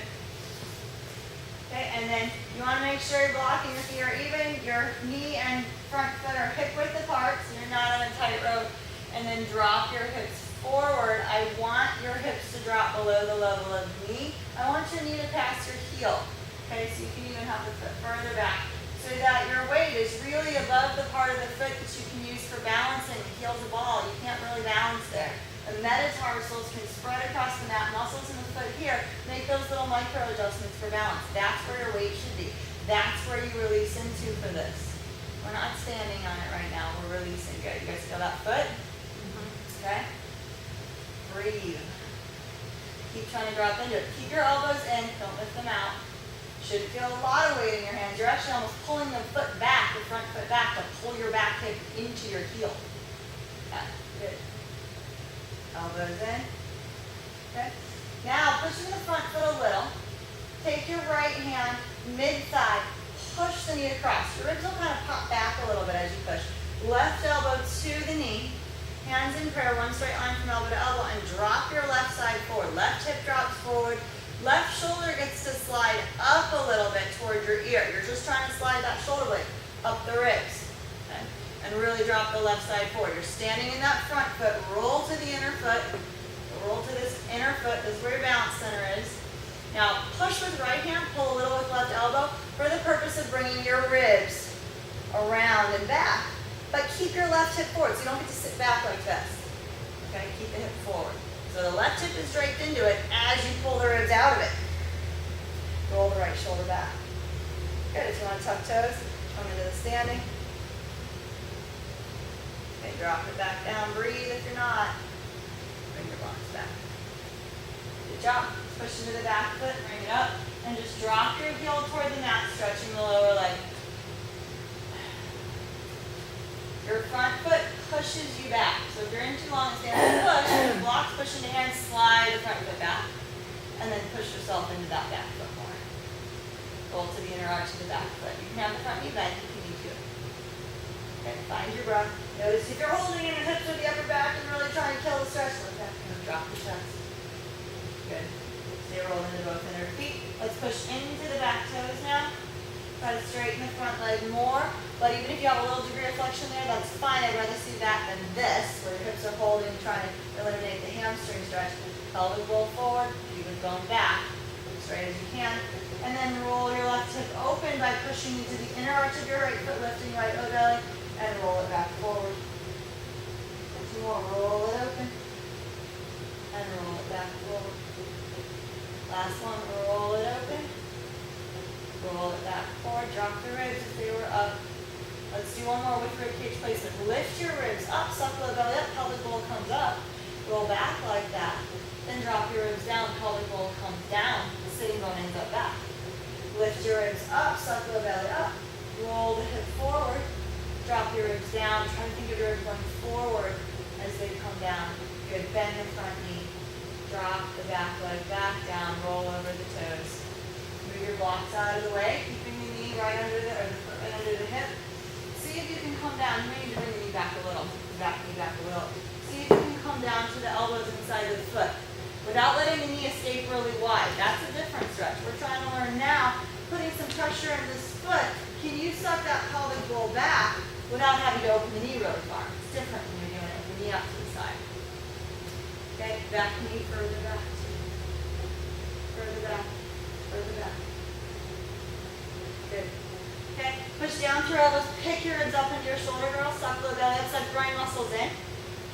Okay, and then you want to make sure you're blocking your feet are even. Your knee and front foot are hip width apart, so you're not on a tight rope. And then drop your hips forward. I want your hips to drop below the level of the knee. I want your knee to pass your heel. Okay, so you can even have the foot further back so that your weight is really above the part of the foot that you can use for balancing. The heel's a ball. You can't really balance there. The metatarsals can spread across the mat, muscles in the foot here, make those little micro adjustments for balance. That's where your weight should be. That's where you release into for this. We're not standing on it right now. We're releasing. Good. You guys feel that foot? Okay. Breathe. Keep trying to drop into it. Keep your elbows in. Don't lift them out. Should feel a lot of weight in your hands. You're actually almost pulling the foot back, the front foot back, to pull your back hip into your heel. Yeah. Good. Elbows in. Okay. Now push in the front foot a little. Take your right hand mid-thigh. Push the knee across. Your ribs will kind of pop back a little bit as you push. Left elbow to the knee. Hands in prayer, one straight line from elbow to elbow, and drop your left side forward. Left hip drops forward. Left shoulder gets to slide up a little bit toward your ear. You're just trying to slide that shoulder blade up the ribs. Okay? And really drop the left side forward. You're standing in that front foot. Roll to the inner foot. Roll to this inner foot. This is where your balance center is. Now push with right hand, pull a little with left elbow for the purpose of bringing your ribs around and back. But keep your left hip forward so you don't get to sit back like this. Okay, keep the hip forward. So the left hip is draped into it as you pull the ribs out of it. Roll the right shoulder back. Good, if you want to tuck toes, come into the standing. Okay, drop it back down, breathe if you're not. Bring your blocks back. Good job. Push into the back foot, bring it up, and just drop your heel toward the mat, stretching the lower leg. Your front foot pushes you back. So if you're in too long, stand and push. Your blocks push into hands, slide the front foot back. And then push yourself into that back foot more. Roll to the inner arch of the back foot. You can have the front knee bent if you need to. Okay, find your breath. Notice if you're holding in your hips with the upper back and really trying to kill the stretch, like that, drop the chest. Good. Stay rolling into both inner feet. Let's push into the back toes now. Try to straighten the front leg more. But even if you have a little degree of flexion there, that's fine. I'd rather see that than this, where your hips are holding, trying to eliminate the hamstring stretch. Pelvic roll forward, keep it going back, as straight as you can. And then roll your left hip open by pushing into the inner arch of your right foot, lifting your right low belly, and roll it back forward. Two more, roll it open, and roll it back forward. Last one, roll it open, roll it back forward, drop the ribs if they were up. Let's do one more with rib cage placement. Lift your ribs up, suck the belly up, pelvic bowl comes up. Roll back like that. Then drop your ribs down, pelvic bowl down, the sitting bone ends up back. Lift your ribs up, suck the belly up. Roll the hip forward. Drop your ribs down. Try to think of your ribs going forward as they come down. Good. Bend the front knee. Drop the back leg back down. Roll over the toes. Move your blocks out of the way, keeping the knee right under the, or the foot right under the hip. See if you can come down. You may need to bring the knee back a little. Back knee back a little. See if you can come down to the elbows inside of the foot without letting the knee escape really wide. That's a different stretch. We're trying to learn now, putting some pressure in this foot. Can you suck that pelvic bowl back without having to open the knee really far? It's different when you're doing it with the knee up to the side. Okay, back knee further back. Further back. Further back. Good. Okay, push down through elbows. Pick your ribs up into your shoulder girls. Suck the belly up, suck groin muscles in.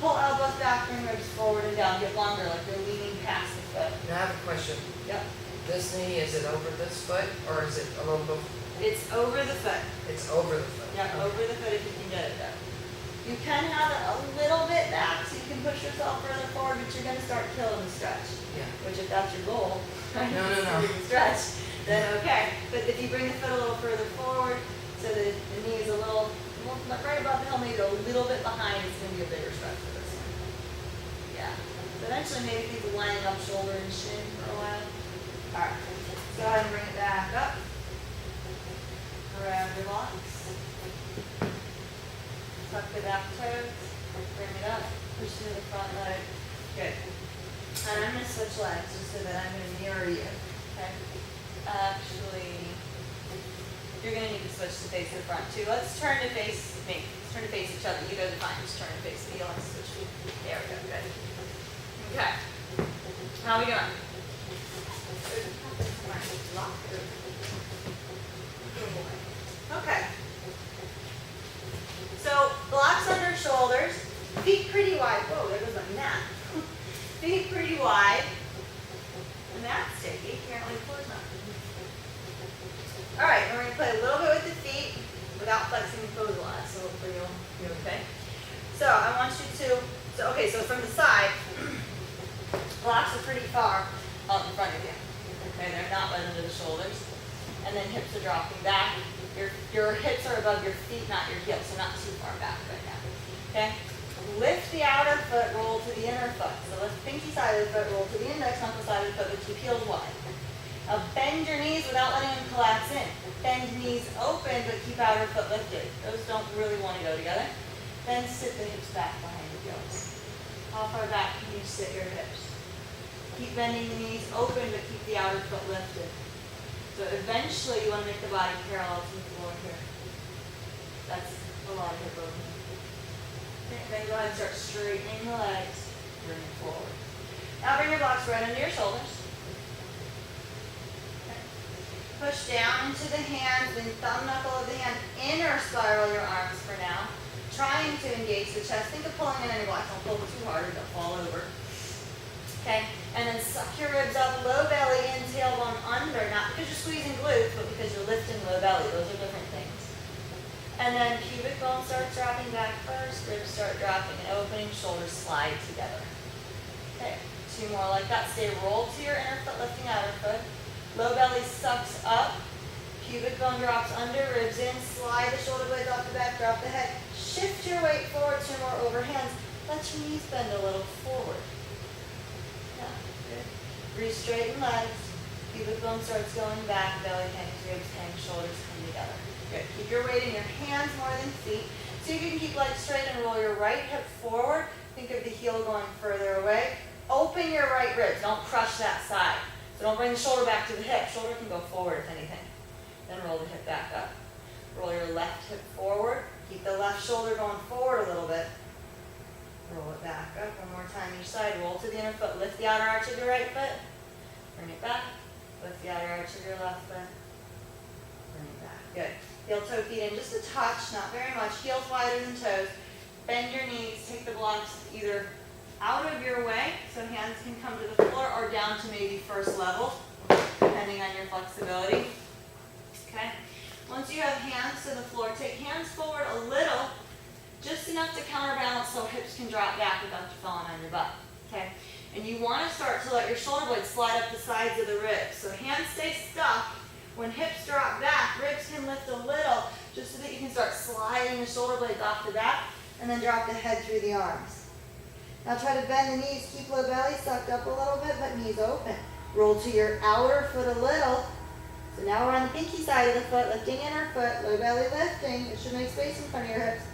Pull elbows back, bring ribs forward and down. Get longer, like you're leaning past the foot. Now I have a question. Yep. This knee, is it over this foot or is it a little bit? It's over the foot. It's over the foot. Yeah, over the foot if you can get it there. You can have it a little bit back so you can push yourself further forward, but you're going to start killing the stretch. Yeah. Which if that's your goal, right? No. The stretch, then okay. But if you bring the foot a little further forward so that the knee is a little, right above the heel, maybe a little bit behind, it's going to be a bigger stretch for this one. Yeah. So eventually maybe people lining up shoulder and shin for a while. All right. Let's go ahead and bring it back up. Around your blocks. Tuck the back toes. Bring it up. Push to the front leg. Good. And I'm going to switch legs just so that I'm going to mirror you. Okay? Actually, you're going to need to switch to face the front too. Let's turn to face me. Let's turn to face each other. You guys are fine. Just turn to face me. Let's switch. There we go. Good. Okay. How are we doing? Okay. So blocks under shoulders, feet pretty wide. Whoa, there goes my mat. Feet pretty wide. And that's sticky. Apparently the floor's not. All right, and we're going to play a little bit with the feet without flexing the toes a lot. So hopefully you'll be okay. So I want you to, so from the side, blocks are pretty far out in front of you. Okay, they're not right under the shoulders. And then hips are dropping back. Your hips are above your feet, not your heels, so not too far back right now. Okay? Lift the outer foot, roll to the inner foot. So lift the pinky side of the foot, roll to the index knuckle side of the foot, but keep heels wide. Now bend your knees without letting them collapse in. Bend knees open, but keep outer foot lifted. Those don't really want to go together. Then sit the hips back behind the heels. How far back can you sit your hips? Keep bending the knees open, but keep the outer foot lifted. So eventually you want to make the body parallel to the floor here. That's a lot of hip opening. Okay, then go ahead and start straightening the legs. Bring it forward. Now bring your blocks right under your shoulders. Okay. Push down into the hands, then thumb knuckle of the hand. Inner spiral your arms for now. Trying to engage the chest. Think of pulling in any blocks. Don't pull too hard or they'll fall over. Okay, and then suck your ribs up, low belly in, tailbone under, not because you're squeezing glutes, but because you're lifting low belly. Those are different things. And then pubic bone starts dropping back first, ribs start dropping and opening, shoulders slide together. Okay, 2 more like that. Stay rolled to your inner foot, lifting outer foot. Low belly sucks up, pubic bone drops under, ribs in, slide the shoulder blades off the back, drop the head. Shift your weight forward, 2 more over hands. Let your knees bend a little forward. Re-straighten legs, pubic bone starts going back, belly hangs, ribs hang, shoulders come together. Good. Keep your weight in your hands more than feet. See if you can keep legs straight and roll your right hip forward. Think of the heel going further away. Open your right ribs. Don't crush that side. So don't bring the shoulder back to the hip. Shoulder can go forward if anything. Then roll the hip back up. Roll your left hip forward. Keep the left shoulder going forward a little bit. Roll it back up. One more time each side. Roll to the inner foot. Lift the outer arch of your right foot. Bring it back. Lift the outer arch of your left foot. Bring it back. Good. Heel toe feet in just a touch, not very much. Heels wider than toes. Bend your knees. Take the blocks either out of your way so hands can come to the floor or down to maybe first level, depending on your flexibility. Okay? Once you have hands to the floor, take hands forward a little, just enough to counterbalance so hips can drop back without you falling on your butt. Okay? And you want to start to let your shoulder blades slide up the sides of the ribs. So hands stay stuck. When hips drop back, ribs can lift a little, just so that you can start sliding the shoulder blades off the back, and then drop the head through the arms. Now try to bend the knees, keep low belly sucked up a little bit, but knees open. Roll to your outer foot a little. So now we're on the pinky side of the foot, lifting inner foot, low belly lifting. It should make space in front of your hips.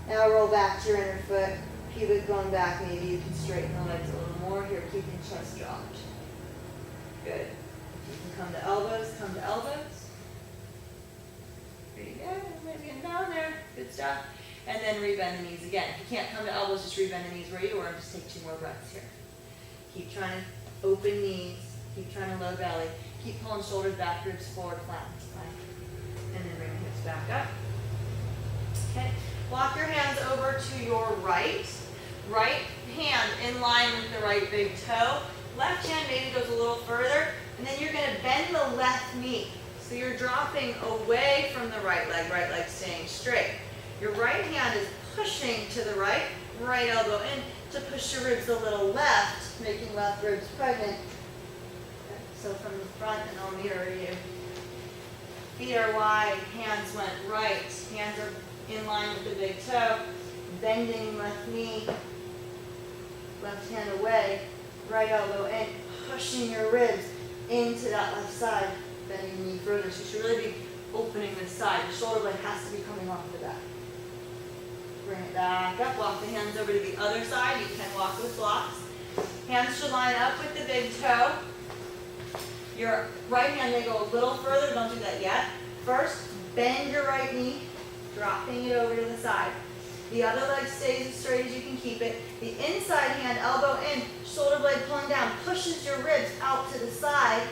Now roll back to your inner foot, pubic bone back. Maybe you can straighten the legs a little more here, keeping chest dropped. Good. You can come to elbows, come to elbows. There you go, maybe getting down there. Good stuff. And then rebend the knees again. If you can't come to elbows, just rebend the knees where you were and just take 2 more breaths here. Keep trying to open knees. Keep trying to low belly. Keep pulling shoulders back, ribs forward, flat. And then bring the hips back up. Okay. Walk your hands over to your right. Right hand in line with the right big toe. Left hand maybe goes a little further. And then you're going to bend the left knee. So you're dropping away from the right leg staying straight. Your right hand is pushing to the right, right elbow in to push your ribs a little left, making left ribs pregnant. Okay, so from the front, and I'll mirror you. Feet are wide, hands went right, hands are in line with the big toe, bending left knee, left hand away, right elbow in, pushing your ribs into that left side, bending the knee further. So you should really be opening this side. The shoulder blade has to be coming off the back. Bring it back up, walk the hands over to the other side. You can walk with blocks. Hands should line up with the big toe. Your right hand may go a little further, don't do that yet. First, bend your right knee, dropping it over to the side. The other leg stays as straight as you can keep it. The inside hand, elbow in, shoulder blade pulling down, pushes your ribs out to the side,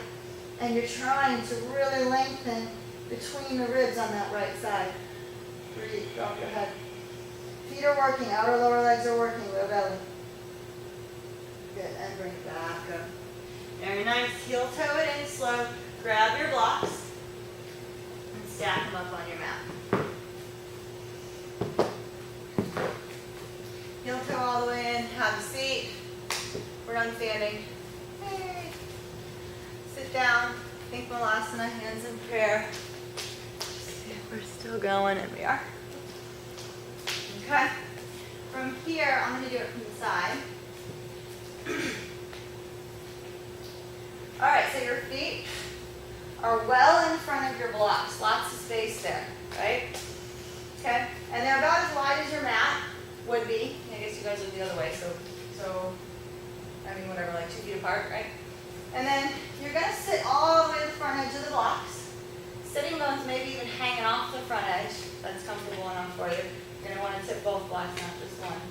and you're trying to really lengthen between the ribs on that right side. Breathe, drop your head. Feet are working, outer lower legs are working, low belly. Good, and bring it back up. Very nice, heel toe it in slow. Grab your blocks and stack them up on your mat. Heel toe all the way in, have a seat. We're done standing. Hey. Sit down, think Malasana, hands in prayer. See if we're still going, and we are. Okay, from here, I'm going to do it from the side. All right, so your feet are well in front of your blocks. Lots of space there, right? Okay, and they're about as wide as your mat would be. I guess you guys are the other way, so I mean, whatever, like 2 feet apart, right? And then you're going to sit all the way to the front edge of the blocks. Sitting bones maybe even hanging off the front edge. That's comfortable enough for you. You're going to want to tip both blocks, not just one.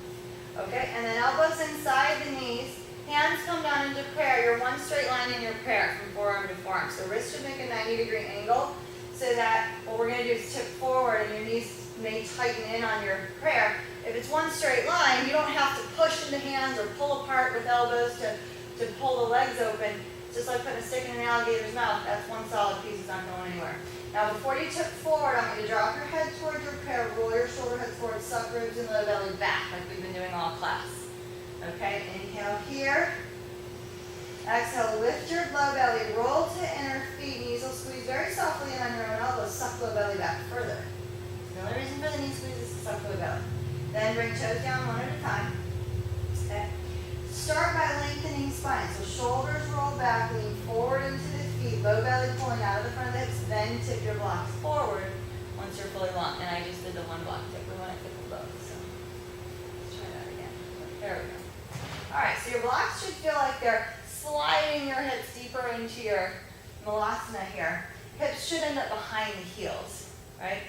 Okay, and then elbows inside the knees. Hands come down into prayer. You're one straight line in your prayer from forearm to forearm. So wrists should make a 90-degree angle so that what we're going to do is tip forward and your knees may tighten in on your prayer. If it's one straight line, you don't have to push into hands or pull apart with elbows to pull the legs open. It's just like putting a stick in an alligator's mouth. That's one solid piece. It's not going anywhere. Now, before you tip forward, I'm going to drop your head towards your prayer, roll your shoulder heads forward, suck ribs and low belly back like we've been doing all class. Okay, inhale here. Exhale, lift your low belly, roll to inner feet, knees will squeeze very softly in on your own elbows, suck low belly back further. The only reason for the knee squeeze is to suck low belly. Then bring toes down one at a time. Okay. Start by lengthening spine. So shoulders roll back, lean forward into the feet, low belly pulling out of the front of the hips, then tip your blocks forward once you're fully long. And I just did the one block tip. We want to tip them both. So let's try that again. There we go. All right, so your blocks should feel like they're sliding your hips deeper into your Malasana here. Hips should end up behind the heels, right?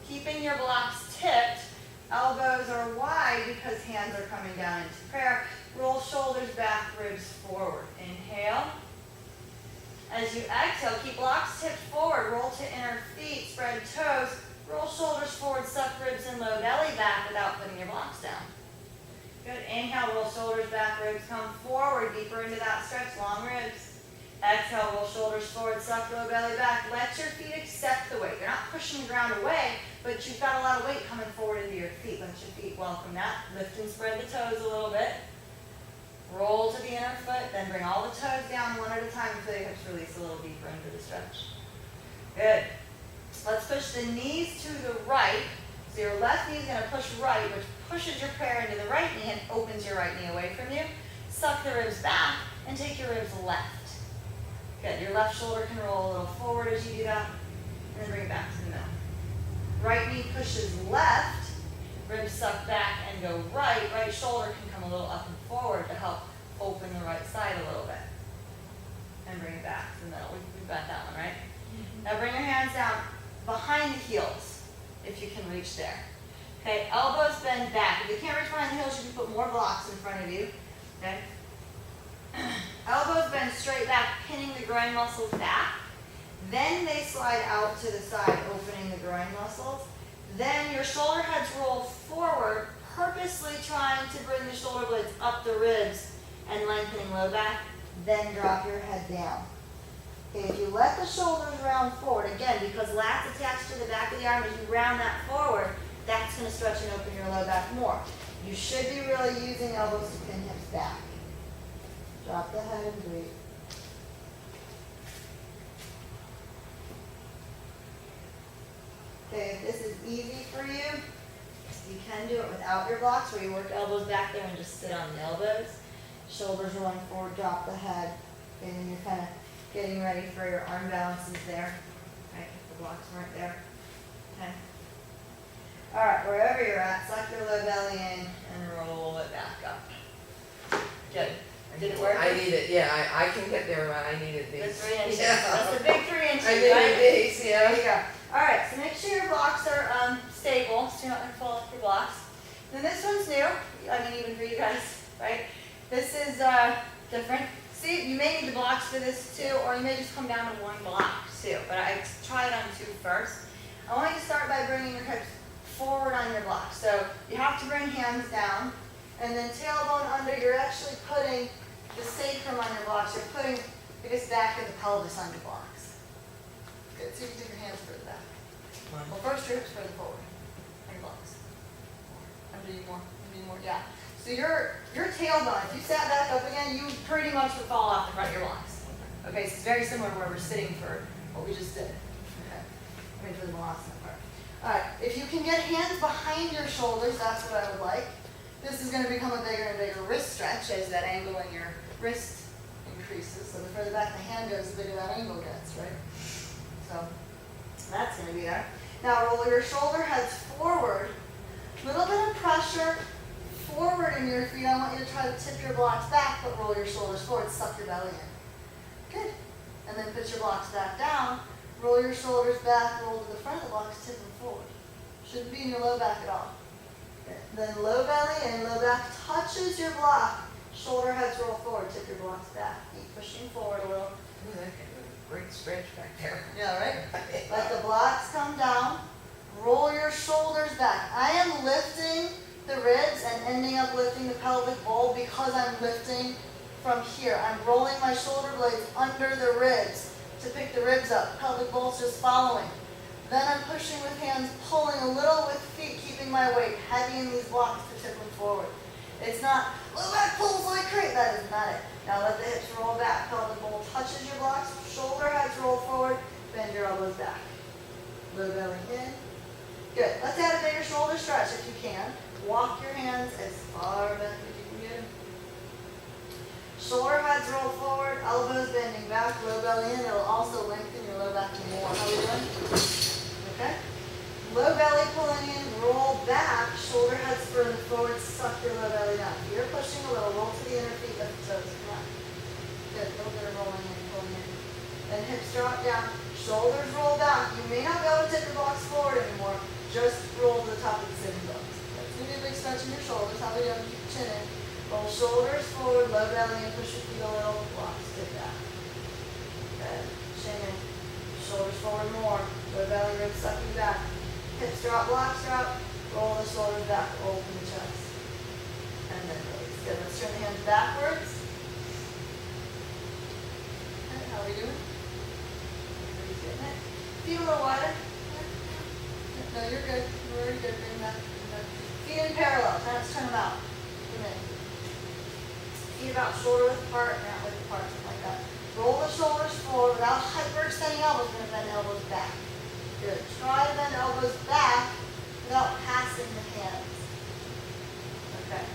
Keeping your blocks tipped, elbows are wide because hands are coming down into prayer. Roll shoulders back, ribs forward. Inhale. As you exhale, keep blocks tipped forward. Roll to inner feet, spread toes. Roll shoulders forward, suck ribs and low belly back without putting your blocks down. Good. Inhale, roll shoulders back, ribs come forward, deeper into that stretch, long ribs. Exhale, roll shoulders forward, suck low belly back. Let your feet accept the weight. You're not pushing the ground away, but you've got a lot of weight coming forward into your feet. Let your feet welcome that. Lift and spread the toes a little bit. Roll to the inner foot, then bring all the toes down one at a time until your hips release a little deeper into the stretch. Good. Let's push the knees to the right. So your left knee is going to push right, which pushes your prayer into the right knee and opens your right knee away from you. Suck the ribs back and take your ribs left. Good. Your left shoulder can roll a little forward as you do that, and then bring it back to the middle. Right knee pushes left, ribs suck back and go right. Right shoulder can come a little up and forward to help open the right side a little bit. And bring it back to the middle. We've got that one, right? Now bring your hands down behind the heels, if you can reach there. Okay, elbows bend back. If you can't reach behind the heels, you can put more blocks in front of you. Okay? Elbows bend straight back, pinning the groin muscles back. Then they slide out to the side, opening the groin muscles. Then your shoulder heads roll forward, purposely trying to bring the shoulder blades up the ribs and lengthening low back. Then drop your head down. Okay, if you let the shoulders round forward, again, because lats attached to the back of the arm, as you round that forward, that's going to stretch and open your low back more. You should be really using elbows to pin hips back. Drop the head and breathe. Okay, if this is easy for you, you can do it without your blocks, where you work elbows back there and just sit on the elbows. Shoulders rolling forward, drop the head, and then you're kind of getting ready for your arm balances there. Right, if the blocks weren't there. Okay. All right, wherever you're at, suck your low belly in and roll it back up. Good. Did it work? I need it, yeah, I can get there, but I needed The these. 3 inches. Yeah. That's the big 3 inches, I needed right? these, There you yeah. go. All right, so make sure your blocks are stable, so you're not going to fall off your blocks. Then this one's new. I mean, even for you guys, right? This is different. See, you may need the blocks for this too, or you may just come down to one block too. But I try it on 2 first. I want you to start by bringing your hips forward on your blocks. So you have to bring hands down, and then tailbone under. You're actually putting the sacrum on your blocks. You're putting, I guess, back of the pelvis on your blocks. Good. So you can take your hands further back. Well, first your hips further forward on your blocks. Under you more. Under you more. Yeah. So your tailbone, if you sat back up again, you pretty much would fall off the front of your blocks. Okay, so it's very similar to where we're sitting for what we just did. Okay. I mean, for the Balasana part. All right. If you can get hands behind your shoulders, that's what I would like. This is going to become a bigger and bigger wrist stretch as that angle in your wrist increases. So the further back the hand goes, the bigger that angle gets, right? So that's going to be there. Now roll your shoulder heads forward. Little bit of pressure forward in your feet. I want you to try to tip your blocks back, but roll your shoulders forward. Suck your belly in. Good. And then put your blocks back down. Roll your shoulders back. Roll to the front of the blocks, tip them forward. Shouldn't be in your low back at all. Then low belly and low back touches your block. Shoulder heads roll forward. Tip your blocks back. Keep pushing forward a little. Ooh, that gave a great stretch back there. Yeah, right? Let the blocks come down. Roll your shoulders back. I am lifting the ribs and ending up lifting the pelvic bowl because I'm lifting from here. I'm rolling my shoulder blades under the ribs to pick the ribs up. Pelvic bowl's just following. Then I'm pushing with hands, pulling a little with feet, keeping my weight heavy in these blocks to tip them forward. It's not, low back pulls like crazy. That is not it. Now let the hips roll back. Pelvic bowl touches your blocks. Shoulder heads roll forward. Bend your elbows back. Low belly in. Good. Let's add a bigger shoulder stretch if you can. Walk your hands as far back as you can get them. Shoulder heads roll forward. Elbows bending back. Low belly in. It'll also lengthen your low back more. How are we doing? Okay. Low belly pulling in, roll back, shoulder heads further forward, suck your low belly down. If you're pushing a little, roll to the inner feet, lift the toes, come on. Good, a little bit of rolling in, pulling in. Then hips drop down, shoulders roll back. You may not be able to tip your blocks forward anymore, just roll to the top of the sitting bones. That's going to be a big stretch in your shoulders, how we do it, keep your chin in. Roll shoulders forward, low belly in, push your feet a little, blocks, tip back. Good, chin in, shoulders forward more, low belly, ribs sucking back. Hips drop, blocks drop, roll the shoulders back, open the chest. And then release. Good. Let's turn the hands backwards. Okay, how are we doing? Everybody's getting it. Feet a little wider. No, you're good. You're already good. Bring them back. Feet in parallel. Now let's turn them out. Come in. feet about shoulder width apart, mat width apart, something like that. Roll the shoulders forward without hyperextending elbows. We're going to bend elbows back. Good. Try to bend elbows back without passing the hands. Okay.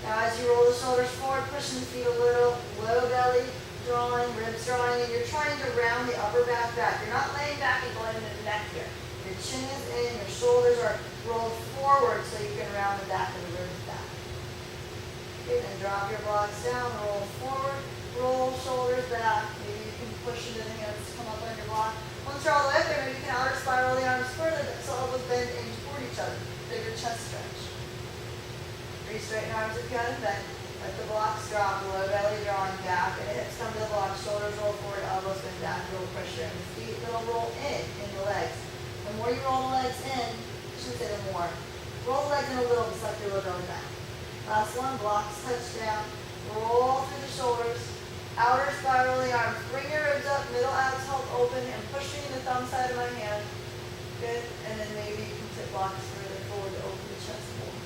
Now as you roll the shoulders forward, pushing the feet a little, low belly drawing, ribs drawing, and you're trying to round the upper back back. You're not laying back and going into the neck here. Your chin is in, your shoulders are rolled forward so you can round the back of the ribs back. Okay, then drop your blocks down, roll forward, roll shoulders back. Maybe you can push into the hands to come up on your block. Once you're all the way up there, maybe you can outer spiral the arms further so elbows bend in toward each other. Bigger chest stretch. Re-straighten arms if you haven't bent. Let the blocks drop, low belly drawing back, and hips come to the blocks, shoulders roll forward, elbows bend back, roll pressure in the feet, they'll roll in the legs. The more you roll the legs in, I shouldn't say the more, roll the legs in a little to suck your low belly back. Last one, blocks touch down, roll through the shoulders, outer spiral the arms, bring your ribs up, middle abs held open, and pushing the thumb side of my hand. Good, and then maybe you can tip blocks further forward to open the chest more.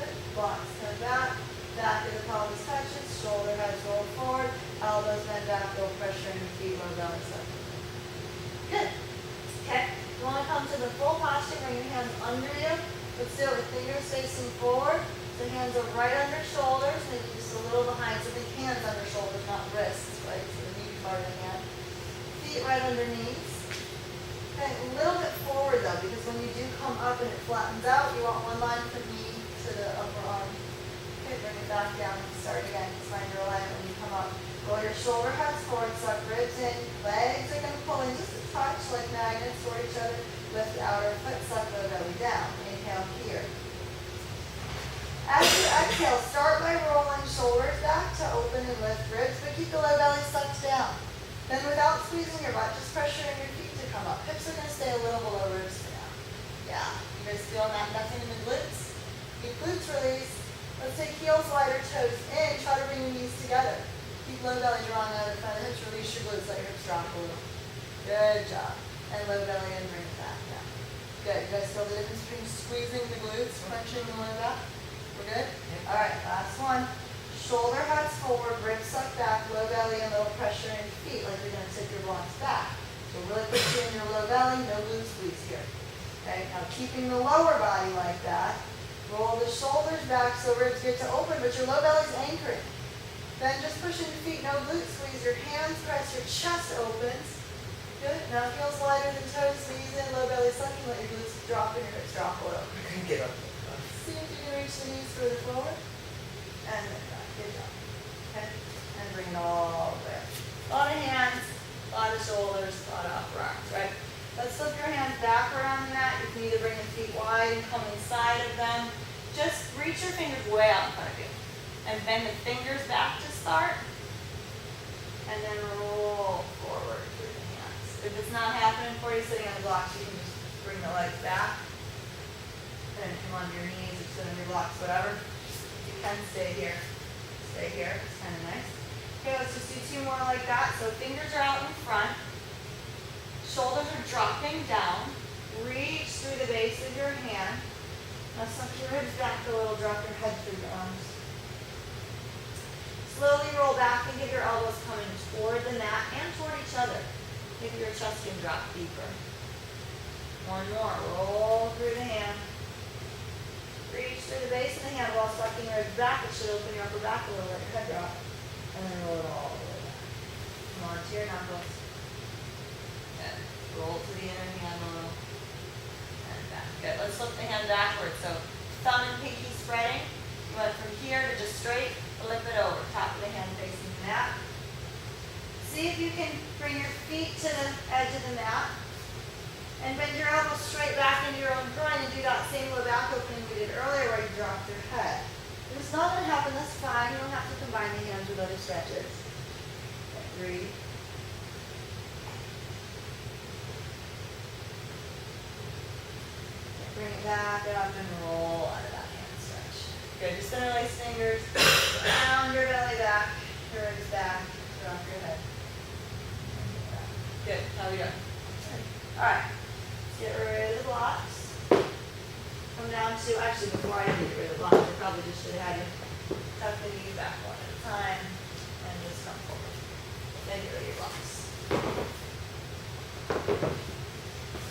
Good, blocks come back. Back of the pelvis touches, shoulder heads roll forward, elbows bend back, low pressure in the feet, low belly suck. Good. Okay. You want to come to the full posture, bring your hands under you, but still the fingers facing forward. The hands are right under shoulders, maybe just a little behind. So think hands under shoulders, not wrists, right? So the knee part of the hand. Feet right under knees. Okay, a little bit forward though, because when you do come up and it flattens out, you want one line from knee to the upper arm. Okay, bring it back down. Start again. Find your alignment when you come up. Roll your shoulder heads forward, suck ribs in. Legs are going to pull in just a touch like magnets toward each other. Lift the outer foot, suck the belly down. Inhale here. As you exhale, start by rolling shoulders back to open and lift ribs, but keep the low belly sucked down. Then without squeezing your butt, just pressuring your feet to come up. Hips are going to stay a little below ribs for now. Yeah. You guys feeling that? Nothing in the glutes? Keep glutes release. Let's take heels wider, toes in. Try to bring your knees together. Keep low belly drawing out of the front of the hips. Release your glutes. Let your hips drop a little. Good job. And low belly in, bring it back down. Good. You guys feel the difference between squeezing the glutes, crunching the low back? We're good? Yep. All right, last one. Shoulder heads forward, ribs suck back, low belly and little pressure in your feet like you're going to tip your blocks back. So really put you in your low belly, no glute squeeze here. Okay, now keeping the lower body like that. Roll the shoulders back so ribs get to open, but your low belly's anchoring. Then just push in your feet, no glute squeeze. Your hands press, your chest opens. Good. Now heels wider than toes, knees in, low belly sucking. Let your glutes drop and your hips drop a little. I couldn't get up. See if you can reach the knees further forward. And then back. Good job. Okay. And bring it all the way up. A lot of hands, a lot of shoulders, a lot of upper arms, right? Let's flip your hands back around the mat. You can either bring the feet wide and come inside of them. Just reach your fingers way out in front of you. And bend the fingers back to start. And then roll forward through the hands. If it's not happening for you sitting on the blocks, you can just bring the legs back. And come onto your knees or sit on your blocks, whatever. You can stay here. Stay here. It's kind of nice. Okay, let's just do two more like that. So fingers are out in front. Shoulders are dropping down. Reach through the base of your hand. Now suck your ribs back a little. Drop your head through your arms. Slowly roll back and get your elbows coming toward the mat and toward each other. Maybe your chest can drop deeper. One more. Roll through the hand. Reach through the base of the hand while sucking your ribs back. It should open your upper back a little. Let your head drop. And then roll it all the way back. Come on to your knuckles. Good. Roll to the inner hand a little. And back. Good. Let's flip the hand backwards. So thumb and pinky spreading. You went from here to just straight. Flip it over. Top of the hand facing the mat. See if you can bring your feet to the edge of the mat. And bend your elbows straight back into your own groin and do that same low back opening we did earlier where you dropped your head. If it's not going to happen, that's fine. You don't have to combine the hands with other stretches. Okay, breathe. Bring it back up and roll out of that hand stretch. Good. Just interlace fingers. Round your belly back. Your ribs back. Drop your head. Good. How we go? All right. Get rid of the blocks. Come down to, actually before I get rid of the blocks, I probably just should have had you Tuck the knees back one at a time, and just come forward. Then you go to your blocks.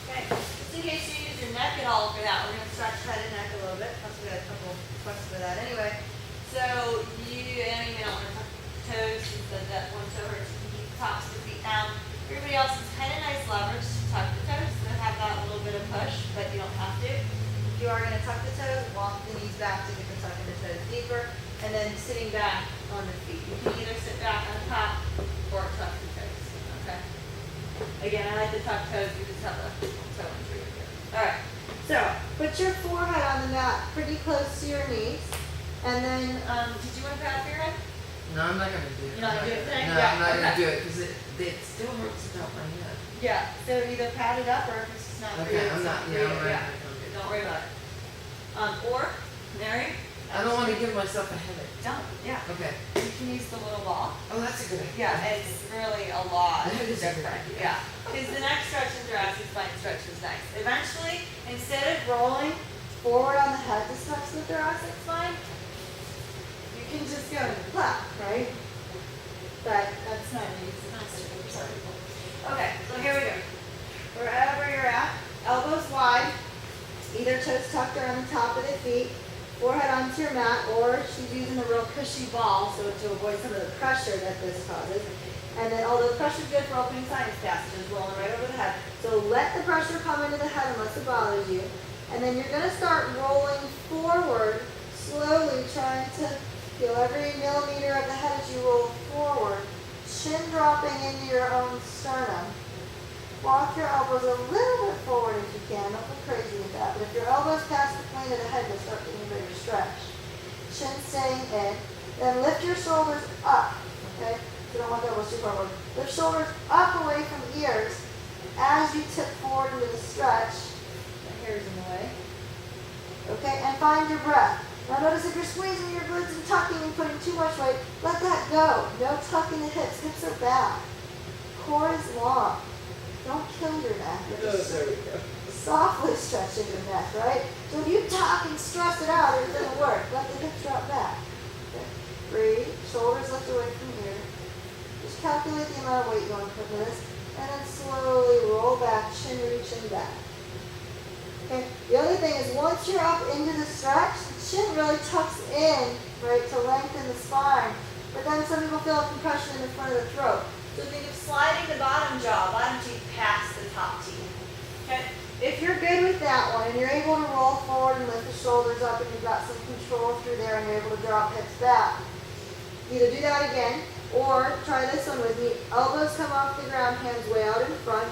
Okay, just in case you use your neck at all for that, we're going to stretch head and neck a little bit. Plus we got a couple questions for that anyway. So you may not want to tuck your toes since that one toe hurts. You can keep the tops of the feet down. Everybody else is kind of nice leverage to tuck the toes to have that little bit of push, but you don't have to. If you are going to tuck the toes, walk the knees back to get the tuck in the toes deeper, and then sitting back on the feet. You can either sit back on top or tuck the toes. Okay. Again, I like to tuck toes. You just have a toe in through here. All right. So put your forehead on the mat pretty close to your knees, and then did you want to pat your head? No, I'm not gonna do it. You're not gonna do it today? No, Yeah, I'm not okay. gonna do it because it still hurts about my head. Yeah. So either pat it up, or if it's just not for you, Okay, it's I'm not. for Yeah, you. I'm right. Yeah. Don't worry about it. Or Mary. I don't want to give myself a headache. Don't. Yeah. Okay. You can use the little ball. Oh, that's a good idea. Yeah, it's really a lot That is a good different. idea. Yeah, because the neck stretch and thoracic spine stretch is nice. Eventually, instead of rolling forward on the head to stretch the thoracic spine, you can just go into the lap, right? But that's not easy. Okay, so here we go. Wherever you're at, elbows wide, either toes tucked around the top of the feet, forehead onto your mat, or she's using a real cushy ball so to avoid some of the pressure that this causes. And then, although pressure is good for opening sinus passages, rolling right over the head. So let the pressure come into the head unless it bothers you. And then you're going to start rolling forward, slowly trying to feel every millimeter of the head as you roll forward. Chin dropping into your own sternum. Walk your elbows a little bit forward if you can. Don't go crazy with that. But if your elbows pass the plane of the head, you'll start getting a bigger stretch. Chin staying in. Then lift your shoulders up. Okay? You don't want the elbows too far forward. Lift shoulders up away from ears as you tip forward into the stretch. My hair's in the way. Okay? And find your breath. Now notice if you're squeezing your glutes and tucking and putting too much weight, let that go. No tucking the hips. Hips are back. Core is long. Don't kill your neck. You're just There we go. softly stretching your neck, right? So if you tuck and stress it out, it doesn't work. Let the hips drop back. Okay? Breathe. Shoulders lift away from here. Just calculate the amount of weight you want to put in this. And then slowly roll back, chin reaching back. Okay? The other thing is once you're up into the stretch, the chin really tucks in, right, to lengthen the spine. But then some people feel a compression in the front of the throat. So think of sliding the bottom jaw, bottom teeth past the top teeth. Okay? If you're good with that one and you're able to roll forward and lift the shoulders up and you've got some control through there and you're able to drop hips back, either do that again or try this one with me. Elbows come off the ground, hands way out in front.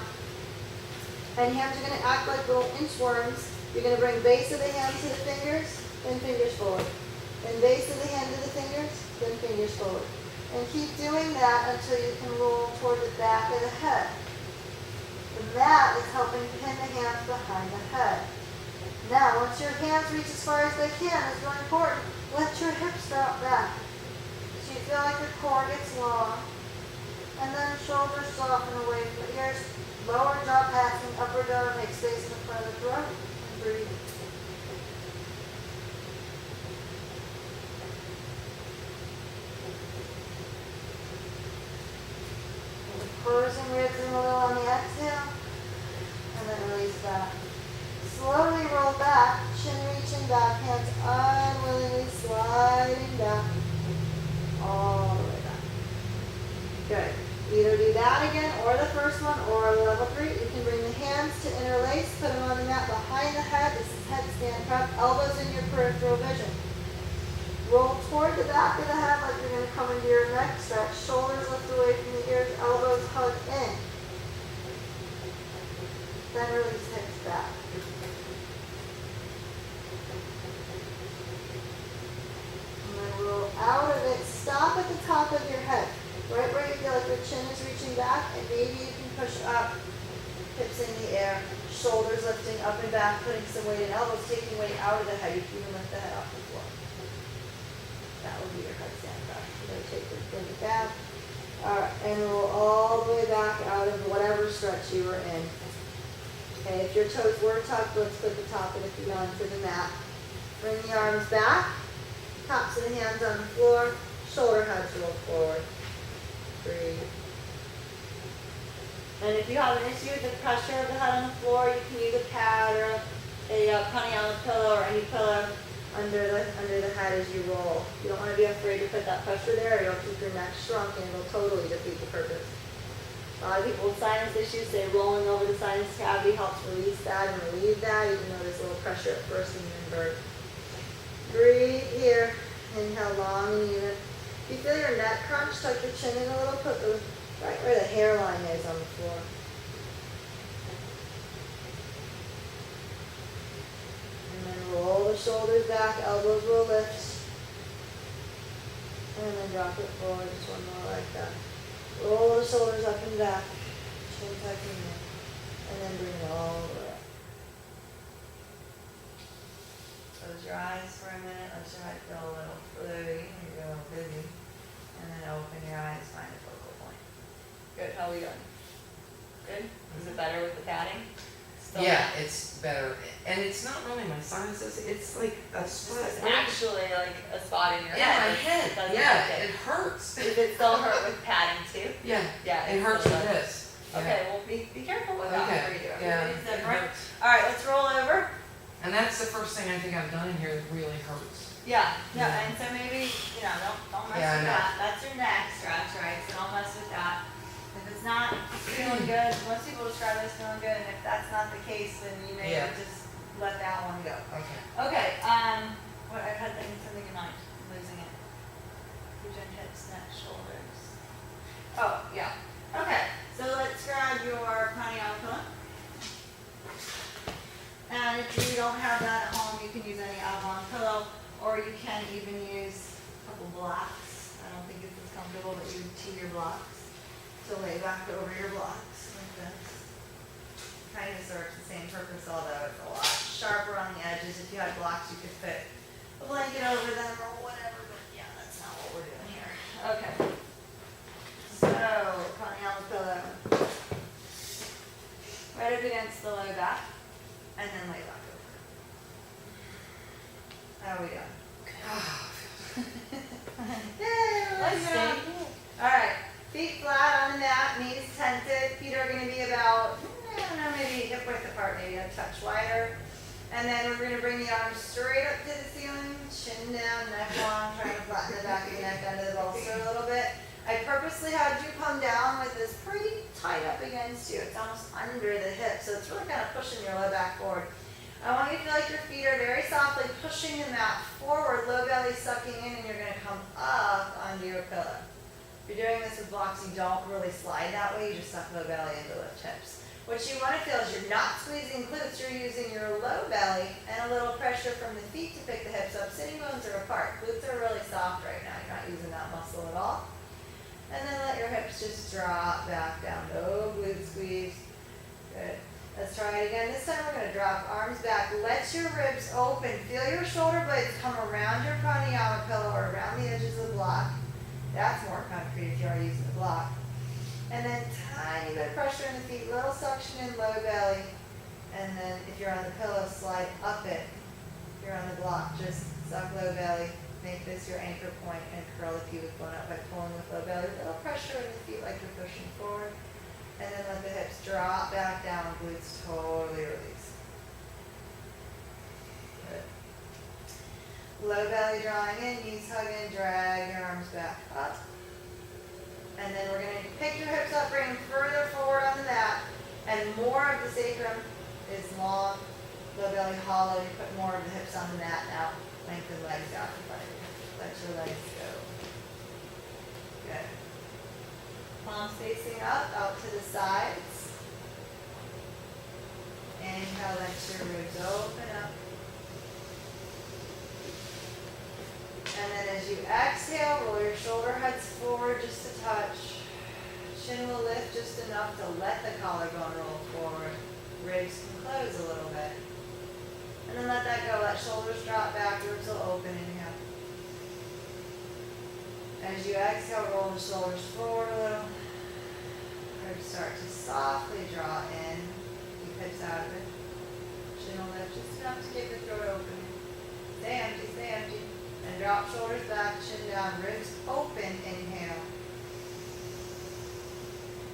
And hands are going to act like little inchworms. You're going to bring base of the hand to the fingers, then fingers forward. Then base of the hand to the fingers, then fingers forward. And keep doing that until you can roll toward the back of the head. The mat is helping pin the hands behind the head. Now, once your hands reach as far as they can, it's really important, let your hips drop back. So you feel like your core gets long. And then shoulders soften away from the ears. Lower jaw passing, upper jaw make space in the front of the throat. And breathe. Purrs and ribs in a little on the exhale, and then release back. Slowly roll back, chin reaching back, hands unwillingly sliding back, all the way back. Good. Either do that again, or the first one, or level 3. You can bring the hands to interlace, put them on the mat behind the head. This is headstand prep, elbows in your peripheral vision. Roll toward the back of the head like you're going to come into your neck stretch. Shoulders lift away from the ears, elbows hug in. Then release hips back. And then roll out of it. Stop at the top of your head. Right where you feel like your chin is reaching back, and maybe you can push up, hips in the air, shoulders lifting up and back, putting some weight in, elbows taking weight out of the head. You can even lift the head off the floor. That would be your headstand prep. Rotate bring it back. Alright, and roll all the way back out of whatever stretch you were in. Okay, if your toes were tucked, let's put the top of the feet onto the mat. Bring the arms back. Tops of the hands on the floor, shoulder heads roll forward. Breathe. And if you have an issue with the pressure of the head on the floor, you can use a pad or a pranayama pillow or any pillow under the head as you roll. You don't want to be afraid to put that pressure there, or you'll keep your neck shrunk and it'll totally defeat the purpose. A lot of people with sinus issues say rolling over the sinus cavity helps release that and relieve that, even though there's a little pressure at first and then birth. Breathe here. Inhale long and even. If you feel your neck crunch, tuck your chin in a little, put the right where the hairline is on the floor. And then roll the shoulders back, elbows will lift. And then drop it forward, just one more like that. Roll the shoulders up and back, chin tucking in, and then bring it all the way up. Close your eyes for a minute, let your head feel a little floaty, you're a little busy. And then open your eyes, find a focal point. Good, how are we doing? Good? Is it better with the padding? Still Yeah, not? it's better. And it's not really my sinuses, it's like a spot. It's actually like a spot in your Yeah, my head. head, Doesn't yeah, like it hurts. Does it still hurt with padding too? Yeah, Yeah. it hurts still with does. this. Okay, well be careful with that Okay, before you do it. yeah, Everybody's it different. hurts. Alright, let's roll over. And that's the first thing I think I've done in here that really hurts. Yeah, Yeah. and so maybe, don't mess Yeah, I with know. that. That's your neck stretch, right? So don't mess with that. If it's not feeling good, most people describe this feeling good, and if that's not the case, then you may Yeah. just let that one go. Okay. Okay, what I had something in mind, I'm losing it. Fusion, hips, neck, shoulders. Oh, yeah. Okay, so let's grab your pranayama pillow. And if you don't have that at home, you can use any Avalon pillow, or you can even use a couple blocks. I don't think it's as comfortable, but you tee your blocks. So lay back over your blocks like this. Kind of serves the same purpose, although it's a lot sharper on the edges. If you had blocks, you could put a blanket over them or whatever, but yeah, that's not what we're doing here. Okay. So, pranayama pillow. Right up against the low back. And then lay back over. How are we doing? Yay! Let's see. Alright, feet flat on the mat, knees tented. Feet are going to be about, maybe hip width apart, maybe a touch wider. And then we're going to bring the arms straight up to the ceiling, chin down, neck long, trying to flatten the back of your neck under the bolster a little bit. I purposely had you come down with this pretty tight up against you. It's almost under the hip, so it's really kind of pushing your low back forward. I want you to feel like your feet are very softly pushing the mat forward, low belly sucking in, and you're going to come up onto your pillow. If you're doing this with blocks, you don't really slide that way, you just suck low belly into lift hips. What you want to feel is you're not squeezing glutes, you're using your low belly and a little pressure from the feet to pick the hips up. Sitting bones are apart. Glutes are really soft right now, you're not using that muscle at all. And then let your hips just drop back down. No glute squeeze. Good. Let's try it again. This time we're going to drop arms back. Let your ribs open. Feel your shoulder blades come around your pranayama pillow or around the edges of the block. That's more concrete if you are using the block. And then tiny bit of pressure in the feet. Little suction in low belly. And then if you're on the pillow, slide up it. If you're on the block, just suck low belly. Make this your anchor point and curl the pubic bone up by pulling with low belly. A little pressure in the feet like you're pushing forward. And then let the hips drop back down, glutes totally release. Good. Low belly drawing in, knees hugging, drag your arms back up. And then we're going to pick your hips up, bring them further forward on the mat. And more of the sacrum is long, low belly hollow. You put more of the hips on the mat now. Lengthen legs out in front of you. Let your legs go. Good. Palms facing up, out to the sides. Inhale, let your ribs open up. And then as you exhale, roll your shoulder heads forward just a touch. Chin will lift just enough to let the collarbone roll forward. Ribs can close a little bit. And then let that go. Let shoulders drop back, ribs will open. Inhale. As you exhale, roll the shoulders forward a little. Ribs start to softly draw in. Keep hips out of it. Chin will lift just enough to keep the throat open. Stay empty, stay empty. And drop shoulders back, chin down, ribs open, inhale.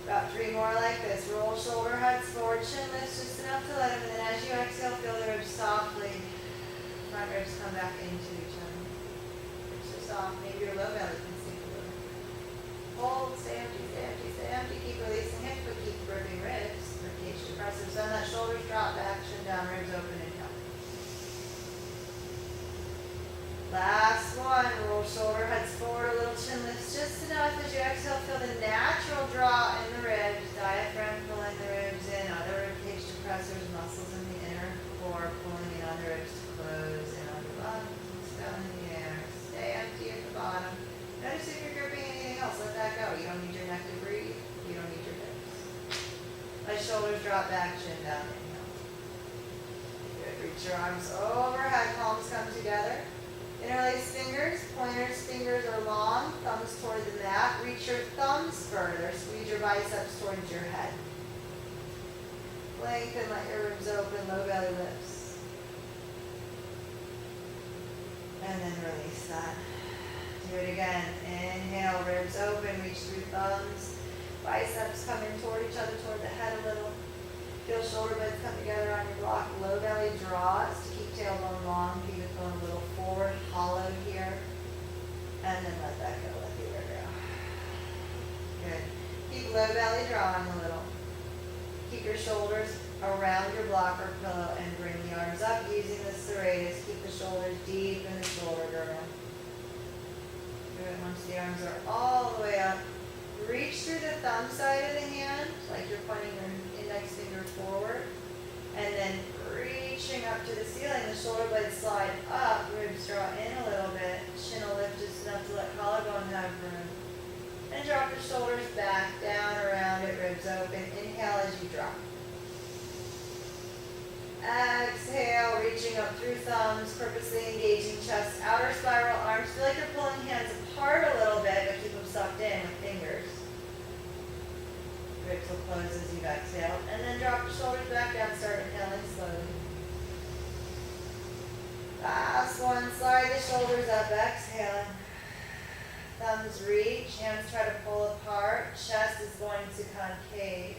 About 3 more like this. Roll shoulder heads forward, chin lifts just enough to let them, and then as you exhale, feel the ribs softly. Front ribs come back into each other. Ribs are soft. Maybe your low belly can sink a little. Hold, stay empty, stay empty, stay empty. Keep releasing hips, but keep gripping ribs. Ribcage depressive. So let shoulders drop back, chin down, ribs open, inhale. Last one, roll shoulder heads forward, a little chin lifts just enough as you exhale. Feel the natural draw in the ribs, diaphragm pulling the ribs in, other ribcage depressors, muscles in the inner core pulling in other ribs to close in on the lungs, down in the air. Stay empty at the bottom. Notice if you're gripping anything else, let that go. You don't need your neck to breathe, you don't need your hips. Let shoulders drop back, chin down, inhale. Good, reach your arms overhead, palms come together. Interlace fingers, pointers, fingers are long, thumbs toward the mat. Reach your thumbs further, squeeze your biceps towards your head. Lengthen, let your ribs open, low belly lifts. And then release that. Do it again. Inhale, ribs open, reach through thumbs. Biceps coming toward each other, toward the head a little. Feel shoulder blades come together on your block. Low belly draws to keep tailbone long. Keep it going a little forward, hollow here. And then let that go. Let the air go. Good. Keep low belly drawing a little. Keep your shoulders around your block or pillow and bring the arms up using the serratus. Keep the shoulders deep in the shoulder girdle. Good. Once the arms are all the way up, reach through the thumb side of the hand, like you're pointing your index finger forward, and then reaching up to the ceiling, the shoulder blades slide up, ribs draw in a little bit, chin will lift just enough to let collarbone have room, and drop the shoulders back, down, around it, ribs open. Inhale as you drop. Exhale, reaching up through thumbs, purposely engaging chest, outer spiral arms. Feel like you're pulling hands apart a little bit, but keep them sucked in with fingers. Ribs will close as you've exhaled. And then drop the shoulders back down, start inhaling slowly. Last one, slide the shoulders up, exhaling. Thumbs reach, hands try to pull apart. Chest is going to concave,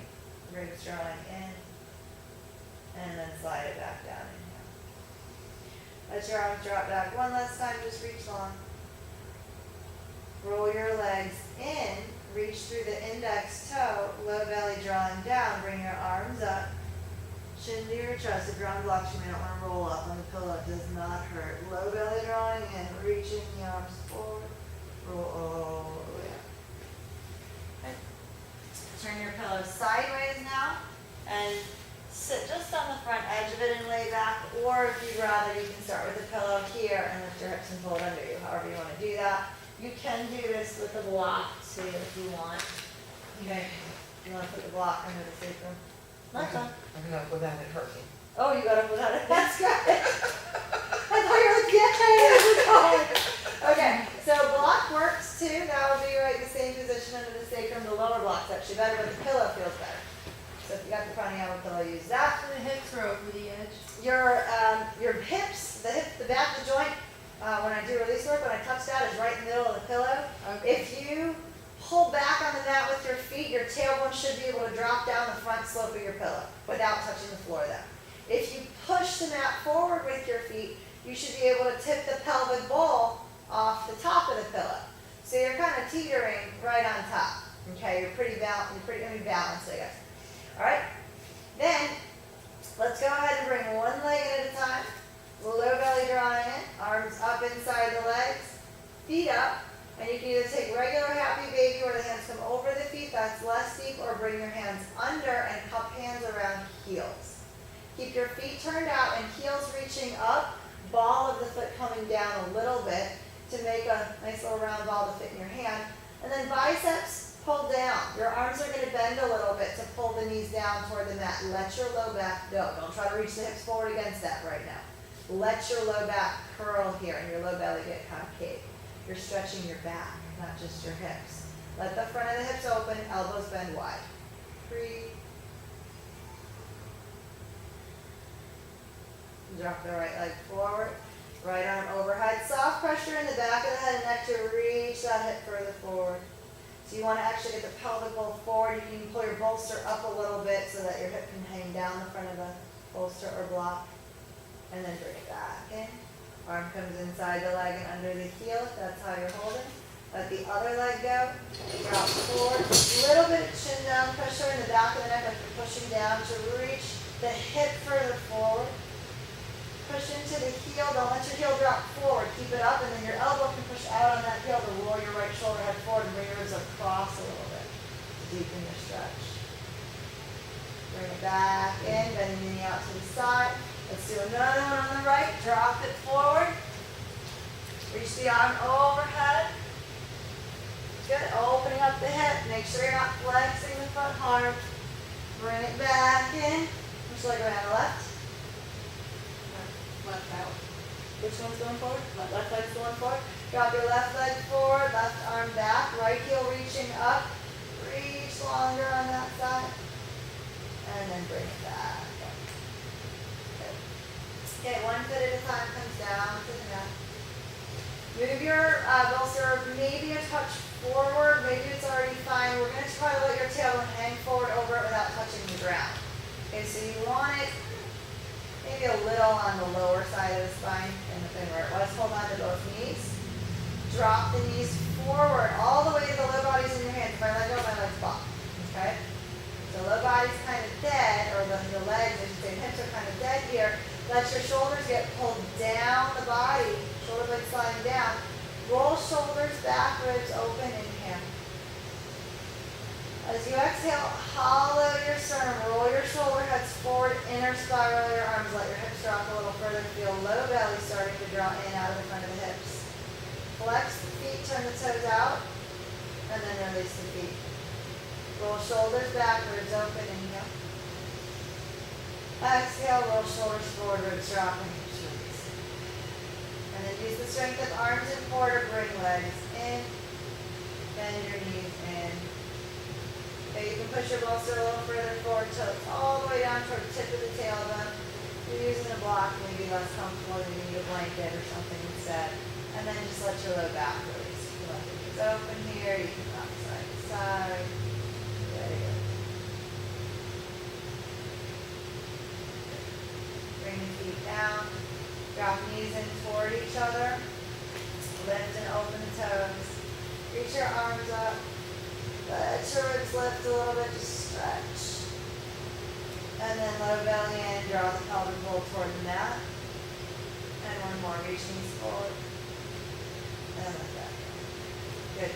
ribs drawing in. And then slide it back down, inhale. Let your arms drop back one last time, just reach long. Roll your legs in, reach through the index toe, low belly drawing down, bring your arms up, chin to your chest. If you're on blocks, you may not want to roll up on the pillow, it does not hurt. Low belly drawing in, reaching the arms forward, roll all the way up. Okay. Turn your pillow sideways now, and sit just on the front edge of it and lay back, or if you'd rather, you can start with the pillow here and lift your hips and pull it under you, however you want to do that. You can do this with the block too if you want. Okay, you want to put the block under the sacrum? Not done. I'm gonna go down and hurt me. Oh, you got to put that in. That's good. I thought you were like, yeah. Okay, so block works too. That would be right the same position under the sacrum. The lower block's actually better, but the pillow feels better. So if you got the pranayama pillow, use that. So the hips are over the edge. Your hips, the back of the joint, when I do release work, when I touch that, is right in the middle of the pillow. Okay. If you pull back on the mat with your feet, your tailbone should be able to drop down the front slope of your pillow without touching the floor then. If you push the mat forward with your feet, you should be able to tip the pelvic bowl off the top of the pillow. So you're kind of teetering right on top. Okay, you're pretty balanced, I guess. All right, then let's go ahead and bring one leg in at a time. Low belly drawing in, arms up inside the legs, feet up, and you can either take regular happy baby where the hands come over the feet, that's less deep, or bring your hands under and cup hands around heels. Keep your feet turned out and heels reaching up, ball of the foot coming down a little bit to make a nice little round ball to fit in your hand, and then biceps pull down. Your arms are going to bend a little bit to pull the knees down toward the mat. Let your low back go. Don't try to reach the hips forward against that right now. Let your low back curl here and your low belly get concave. You're stretching your back, not just your hips. Let the front of the hips open, elbows bend wide. Breathe. Drop the right leg forward. Right arm overhead, soft pressure in the back of the head and neck to reach that hip further forward. So you want to actually get the pelvic bowl forward. You can pull your bolster up a little bit so that your hip can hang down the front of the bolster or block. And then bring it back in. Arm comes inside the leg and under the heel, if that's how you're holding. Let the other leg go. Drop forward. A little bit of chin down pressure in the back of the neck like you're pushing down to reach the hip further forward. Push into the heel. Don't let your heel drop forward. Keep it up, and then your elbow can push out on that heel to roll your right shoulder head forward and bring your ribs across a little bit to deepen your stretch. Bring it back in, bending the knee out to the side. Let's do another one on the right. Drop it forward. Reach the arm overhead. Good. Opening up the hip. Make sure you're not flexing the front hard. Bring it back in. Which leg around the left? Left out. Which one's going forward? Left leg's going forward. Drop your left leg forward, left arm back, right heel reaching up. Reach longer on that side. And then bring it back. Good. Okay, one foot at a time comes down to the mat. Move your bolster maybe a touch forward. Maybe it's already fine. We're going to try to let your tailbone hang forward over it without touching the ground. Okay, so you want it maybe a little on the lower side of the spine and where it was. Hold on to both knees. Drop the knees forward all the way to the low body's in your hands. If I let go, my legs pop. Okay? The low body's kind of dead, or the legs, I should say, hips are kind of dead here. Let your shoulders get pulled down the body. Shoulder blades sliding down. Roll shoulders back, ribs open, inhale. As you exhale, hollow your sternum, roll your shoulder heads forward, inner spiral your arms, let your hips drop a little further, feel low belly starting to draw in out of the front of the hips. Flex the feet, turn the toes out, and then release the feet. Roll shoulders back, ribs open, inhale. Exhale, roll shoulders forward, ribs drop, and hips release. And then use the strength of arms and core to bring legs in, bend your knees in. Okay, you can push your bolster a little further forward till it's all the way down toward the tip of the tailbone. If you're using a block, maybe less comfortable, you need a blanket or something instead. And then just let your low back release. You can let the knees open here, you can rock side to side. Very good. Bring the feet down. Drop knees in toward each other. Lift and open the toes. Reach your arms up. Let your ribs lift a little bit, just stretch. And then low belly in, draw the pelvic bowl toward the mat. And one more, reach knees forward. And let that go. Good.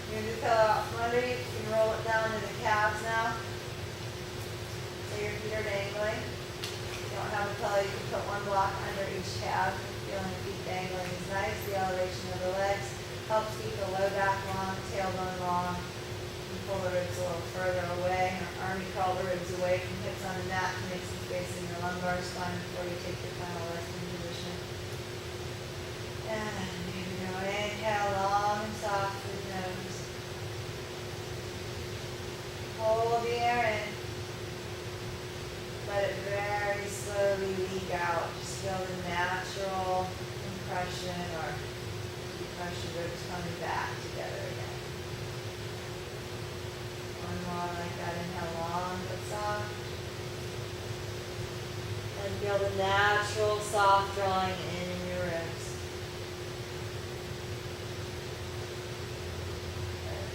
Move the pillow out from under you. You can roll it down to the calves now. So your feet are dangling. If you don't have a pillow, you can put one block under each calf. Feeling the feet dangling is nice. The elevation of the legs helps keep the low back long, tailbone long. Pull the ribs a little further away. Army crawl the ribs away from hips on the mat to make some space in your lumbar spine before you take your final resting position. And here we go. Inhale long and soft through the nose. Hold the air in. Let it very slowly leak out. Just feel the natural compression or depression ribs coming back together again. One more like that. Inhale long but soft. And feel the natural soft drawing in your ribs. Good.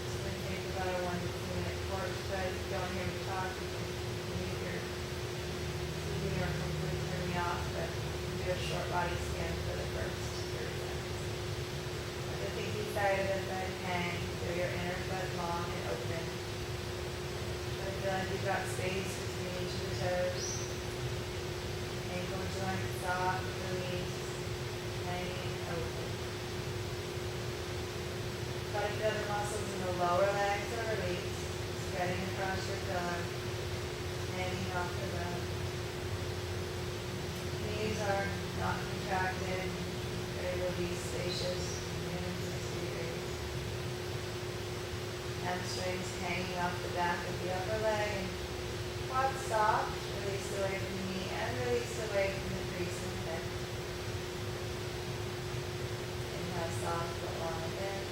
It's going to take about a 1 to 2 minute core spread. If you don't hear me talk, you can mute your TV or completely turn me off, but do a short body scan for the first 30 seconds. The pinky side of the foot hang, so your inner foot long and open. So feel like you've got space between each of the toes. Ankle joint soft, release, hanging, open. Try to feel the muscles in the lower legs are released, spreading across your pillar, hanging off the bone. Knees are not contracted, they will be spacious. Hamstrings hanging off the back of the upper leg and Quad soft, release away from the knee and release away from the crease in the hip. Inhale, soft, but long again.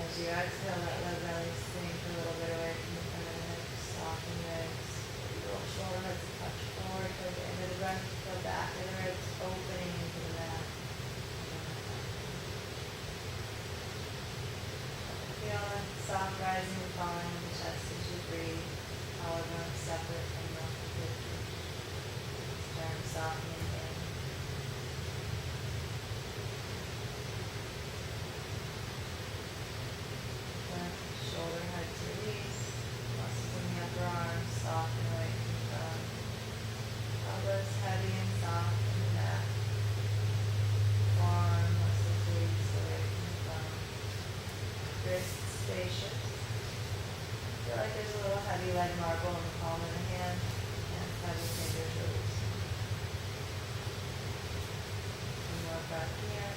As you exhale, let low belly sink a little bit away from the front of the hips, soften ribs. Roll shoulder heads a touch forward toward the end of the breath. Feel back of the ribs opening into the mat. Feel the soft rising and falling of the chest as you breathe. Collarbone separate from the hip. Sternum softening in. Shoulder heads release. Muscles in the upper arms soften away from the front. Elbows heavy and soft in the mat. Forearm muscles release away from the front. Wrists spacious. Feel like there's a little heavy leg marble in the palm of the hand. And heavy fingers release. One more breath here.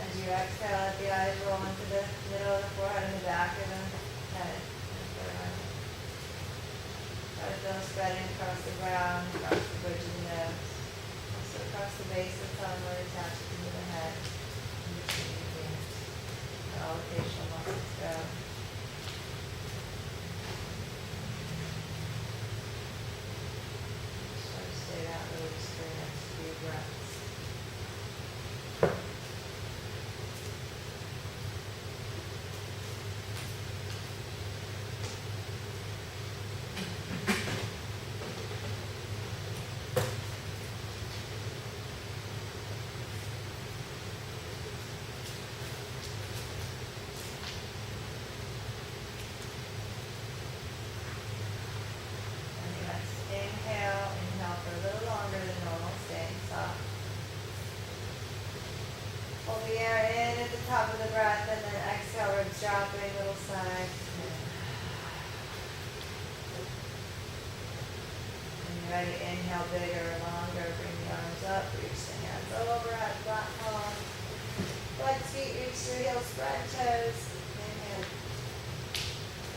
As you exhale, let the eyes roll into the middle of the forehead and the back of the head. Try to feel spreading across the ground, across the bridge of the nose. Also across the base of the tongue where it attaches into the head. In between the ears. Where all the facial muscles go. Just try to stay that release for the next few breaths. Inhale for a little longer than normal, staying soft. Hold the air in at the top of the breath and then exhale, ribs dropping, little sigh. When you're ready, inhale bigger, longer, bring the arms up, reach the hands overhead, flat palm. Flex feet, reach through heels, spread toes. Inhale.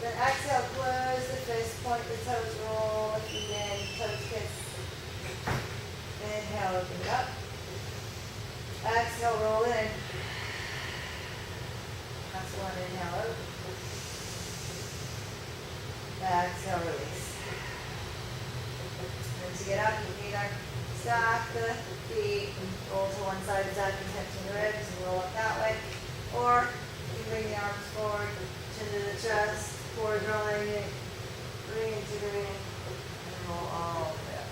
Then exhale, close the fist, point the toes, roll the feet in, toes kiss. Inhale, open it up. Exhale, roll in. That's one, inhale, out. Exhale, release. Once you get up, you can either stack the feet and roll to one side, tuck and hips and ribs and roll up that way. Or you bring the arms forward, chin to the chest, forward rolling it, bring it to the ring, and roll all the way up.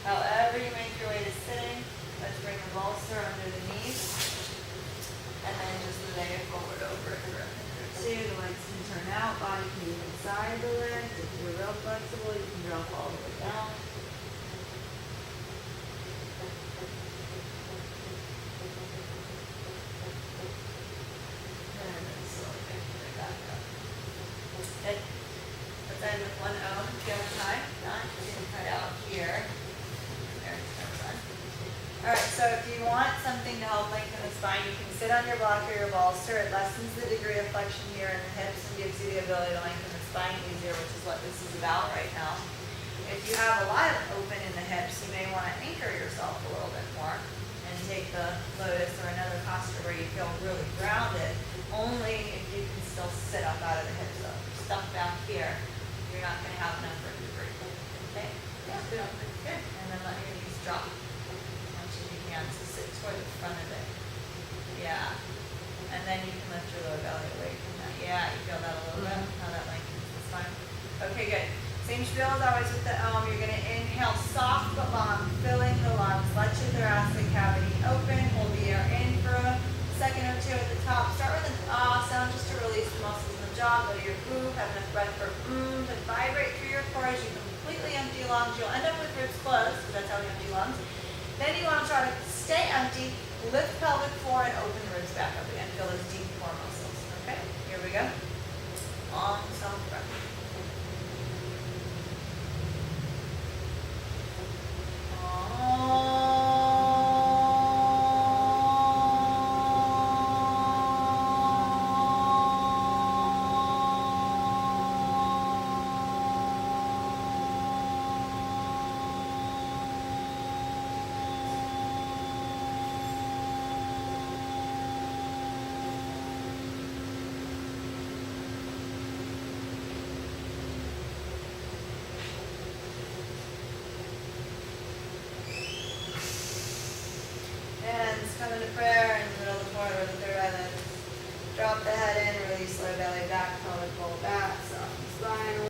However you make your way to sitting, let's bring the bolster under the knees, and then just lay it forward over it for a minute or two. The legs can turn out, body can move inside the legs. If you're real flexible, you can drop all the way down. And then slowly make your way back up. Good. Let's end with one O. The other side. Not inside out here. Alright, so if you want something to help lengthen the spine, you can sit on your block or your bolster. It lessens the degree of flexion here in the hips and gives you the ability to lengthen the spine easier, which is what this is about right now. If you have a lot open in the hips, you may want to anchor yourself a little bit more and take the lotus or another posture where you feel really grounded, only if you can still sit up out of the hips. So stuff back here, you're not going to have enough room to breathe. Okay? Yeah, good. Good. And then let your knees drop. Hands to sit toward the front of it. Yeah. And then you can lift your lower belly away from that. Yeah, you feel that a little bit? How that lengthens the spine. Okay, good. Same spiel as always with the You're going to inhale soft but long, filling the lungs. Let your thoracic cavity open. Hold the air in for a second or two at the top. Start with an ah sound just to release the muscles in the jaw. Go to your boo. Have enough breath for to vibrate through your core as you completely empty lungs. You'll end up with ribs closed because that's how we empty lungs. Then you want to try to stay empty, lift pelvic floor, and open the ribs back up again. Feel those deep core muscles. Okay, here we go. Long, soft breath. come into prayer.